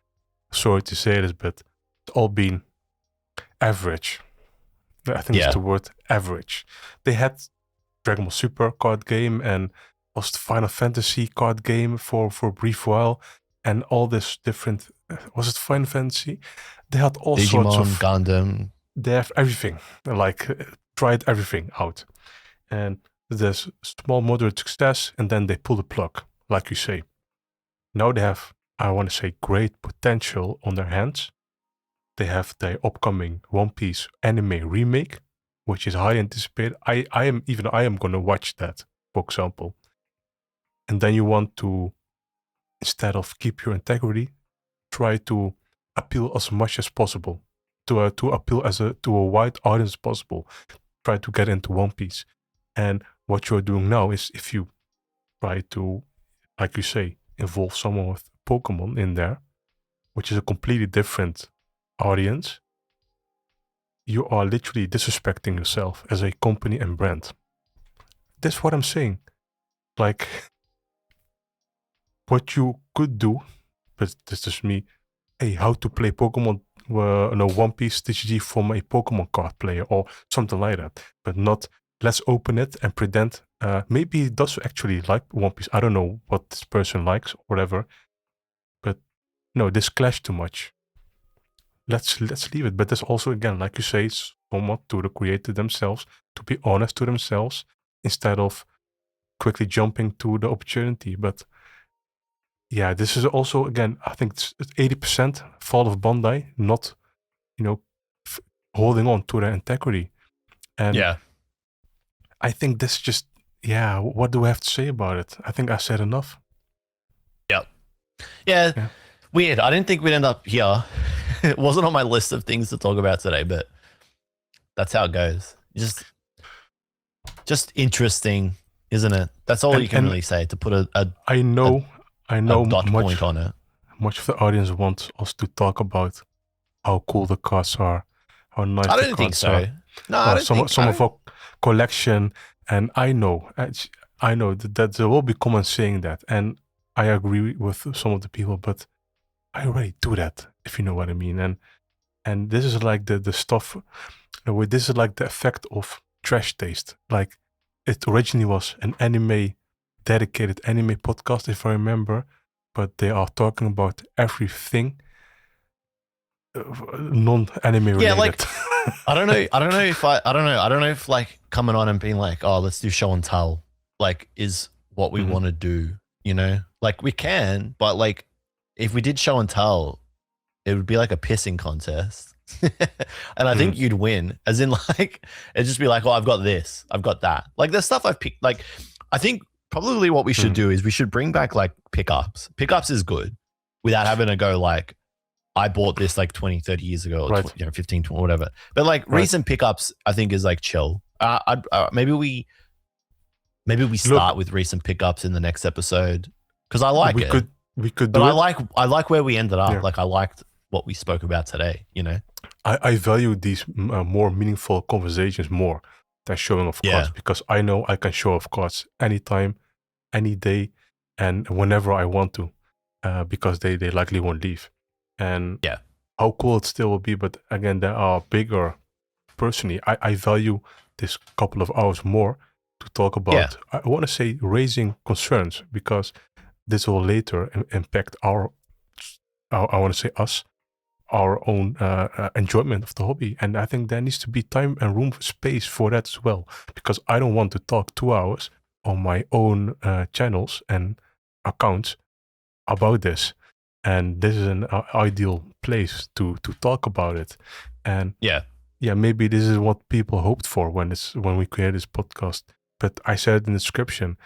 sorry to say this, but it's all been average. I think it's the word average. They had Dragon Ball Super card game, and was the Final Fantasy card game for a brief while, and all this different. Was it Final Fantasy? They had all sorts Digimon, of. Gundam. They have everything. Like tried everything out, and there's small moderate success, and then they pull the plug, like you say. Now they have, I want to say, great potential on their hands. They have the upcoming One Piece anime remake, which is highly anticipated. I am going to watch that, for example. And then you want to, instead of keep your integrity, try to appeal as much as possible, to appeal to a wide audience as possible. Try to get into One Piece. And what you're doing now is, if you try to, like you say, involve someone with Pokemon in there, which is a completely different audience, you are literally disrespecting yourself as a company and brand. That's what I'm saying. Like, what you could do, but this is me, hey, how to play Pokemon, One Piece TCG from a Pokemon card player or something like that, but not let's open it and pretend maybe he does actually like One Piece. I don't know what this person likes or whatever, but no, this clashed too much. Let's leave it. But there's also, again, like you say, somewhat to the creator themselves, to be honest to themselves, instead of quickly jumping to the opportunity. But yeah, this is also, again, I think it's 80% fault of Bandai, not, holding on to their integrity. And Yeah. I think this just, what do I have to say about it? I think I said enough. Yeah. Weird. I didn't think we'd end up here. It wasn't on my list of things to talk about today, but that's how it goes. Just interesting, isn't it? That's all you can really say, to put a I know dot point on it. Much of the audience wants us to talk about how cool the cards are, how nice I the don't think cards so. are. No, I don't think some of our collection, and I know that there will be comments saying that, and I agree with some of the people, but I already do that, if you know what I mean. And this is like the stuff. This is like the effect of trash taste. Like, it originally was an dedicated anime podcast, if I remember, but they are talking about everything non-anime related. Yeah, like I don't know if like coming on and being like, oh, let's do show and tell, like, is what we want to do. Like, we can, but like, if we did show and tell, it would be like a pissing contest. And I think you'd win, as in, like, it'd just be like, oh, I've got this, I've got that. Like, the stuff I've picked, like, I think probably what we should do is we should bring back like pickups. Pickups is good without having to go like, I bought this like 20, 30 years ago, or 15, 20, whatever. But like recent pickups, I think is like chill. Maybe we start with recent pickups in the next episode, because I like it. We could but do I like where we ended up. Yeah. Like, I liked what we spoke about today. I value these more meaningful conversations more than showing off cards, because I know I can show off cards anytime, any day, and whenever I want to, because they likely won't leave. And how cool it still will be. But again, there are bigger, personally, I value this couple of hours more to talk about, I want to say, raising concerns, because this will later impact I want to say us, our own enjoyment of the hobby. And I think there needs to be time and room, space for that as well, because I don't want to talk 2 hours on my own channels and accounts about this. And this is an ideal place to talk about it. And maybe this is what people hoped for when we created this podcast. But I said in the description,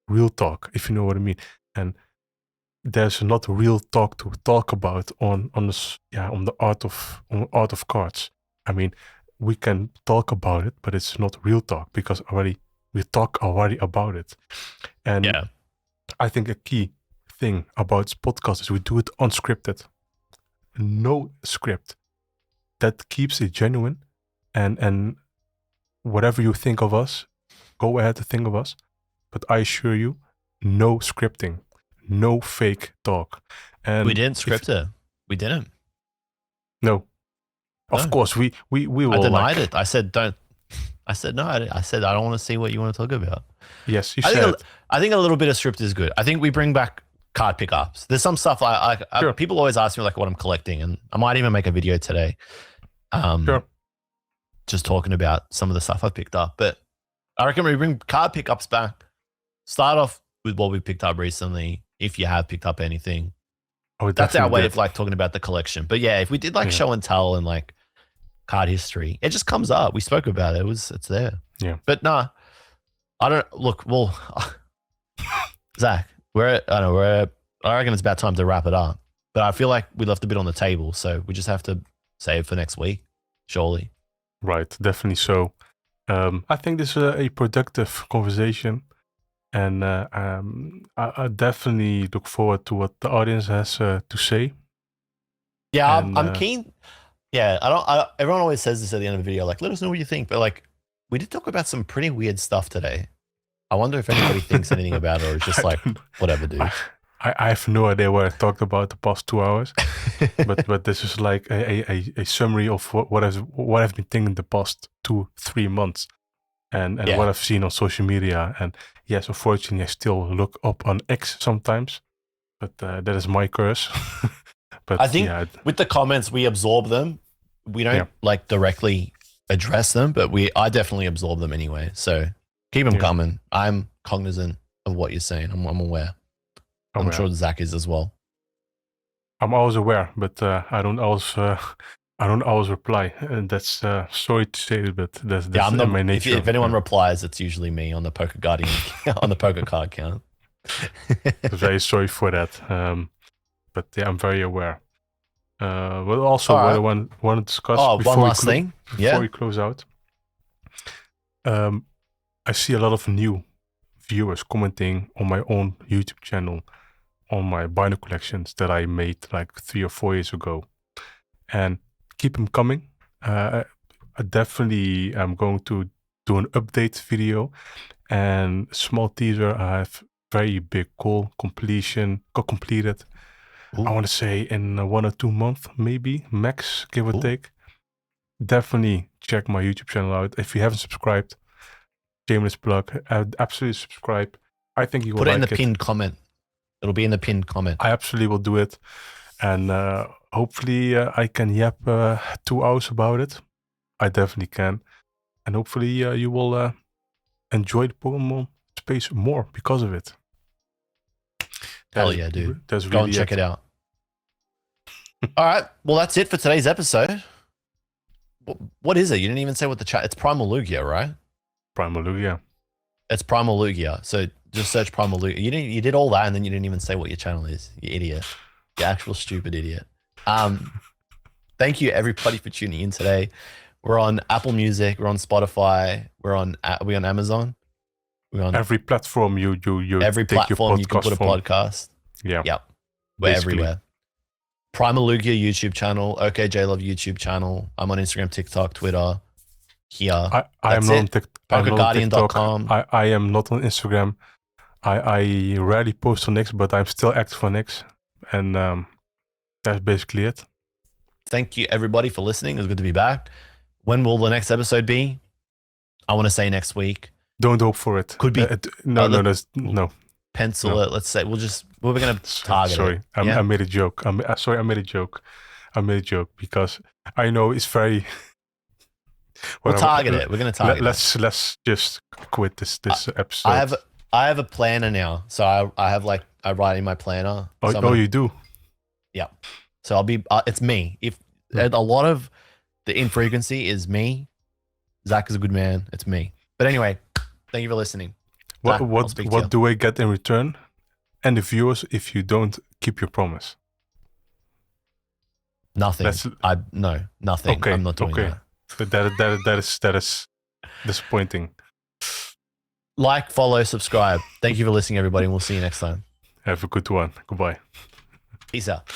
real talk, if you know what I mean. And there's not real talk to talk about on the art of cards. I mean, we can talk about it, but it's not real talk, because we talk already about it. And I think a key thing about this podcast is we do it unscripted, no script. That keeps it genuine, and whatever you think of us, go ahead to think of us, but I assure you, no scripting, no fake talk. And we didn't script it. We didn't. No. Of course, we will. I denied it. I said don't. I said no. I said I don't want to see what you want to talk about. Yes, you I said. think I think a little bit of script is good. I think we bring back card pickups. There's some stuff Sure. people always ask me like what I'm collecting, and I might even make a video today. Sure. Just talking about some of the stuff I've picked up. But I reckon we bring card pickups back. Start off with what we picked up recently, if you have picked up anything. Oh, That's our way definitely of like talking about the collection. But yeah, if we did like Yeah. show and tell and like card history, it just comes up. We spoke about it. It's there. Yeah. But nah, I don't look. Well, Zach, I reckon it's about time to wrap it up. But I feel like we left a bit on the table, so we just have to save for next week, surely. Right, definitely so. I think this is a productive conversation, and I definitely look forward to what the audience has to say. Yeah, And, I'm keen. Yeah, everyone always says this at the end of the video, like, let us know what you think. But like, we did talk about some pretty weird stuff today. I wonder if anybody thinks anything about it, or it's just I like, don't know. whatever, dude. I have no idea what I talked about the past 2 hours, but this is like a summary of what I've been thinking the past 2-3 months, and Yeah. what I've seen on social media. And yes, unfortunately, I still look up on X sometimes, but that is my curse. But I think yeah, with the comments, we absorb them. We don't Yeah. like directly address them, but I definitely absorb them anyway. So keep them Yeah. coming. I'm cognizant of what you're saying. I'm aware. I'm aware. sure Zach is as well. I'm always aware, but I don't always reply, and that's sorry to say it, but that's Yeah, I'm not. my If, nature. if anyone replies, it's usually me on the Poker Guardian on the Poker card count. Very sorry for that. But yeah, I'm very aware. But also, All what I right. want to discuss Oh, before one we last thing. before Yeah. we close out. I see a lot of new viewers commenting on my own YouTube channel on my binder collections that I made like 3 or 4 years ago, and keep them coming. I definitely am going to do an update video and small teaser. I have very big goal completed. Ooh. I want to say in 1 or 2 months, maybe max, give or Ooh. take. Definitely check my YouTube channel out. If you haven't subscribed, shameless plug, absolutely subscribe. I think you will Put it like in the pinned comment. It'll be in the pinned comment. I absolutely will do it. And hopefully I can yap 2 hours about it. I definitely can. And hopefully you will enjoy the Pokemon space more because of it. Hell yeah, dude. That's Go really and check it out. All right. Well, that's it for today's episode. What is it? You didn't even say what the chat. It's Primal Lugia, right? Primal Lugia. It's Primal Lugia. So just search Primal Lugia. You did all that, and then you didn't even say what your channel is. You idiot. You actual stupid idiot. Thank you everybody for tuning in today. We're on Apple Music. We're on Spotify. Are we on Amazon? We're on Every platform you every take your platform you can podcast put a from. podcast. Yeah. Yep. We're Basically. everywhere. Primal Lugia YouTube channel. OKJ Love YouTube channel. I'm on Instagram, TikTok, Twitter. Here. I am That's not on it. TikTok. PokerGuardian.com. I am not on Instagram. I rarely post on X, but I'm still active on X. And that's basically it. Thank you everybody for listening. It was good to be back. When will the next episode be? I want to say next week. Don't hope for it. Could be. No. Pencil No. it. Let's say we're going to target Sorry, it. I made a joke. Sorry, I made a joke. I made a joke because I know it's very. We'll target it. We're going to target it. Let's just quit this episode. I have a planner now, so I write in my planner. Oh, you do? Yeah. So I'll be. It's me. If a lot of the infrequency is me, Zach is a good man. It's me. But anyway, thank you for listening. Zach, What do I get in return? And the viewers, if you don't keep your promise? Nothing. Nothing. Okay. I'm not doing that. That is disappointing. Like, follow, subscribe. Thank you for listening, everybody, and we'll see you next time. Have a good one. Goodbye. Peace out.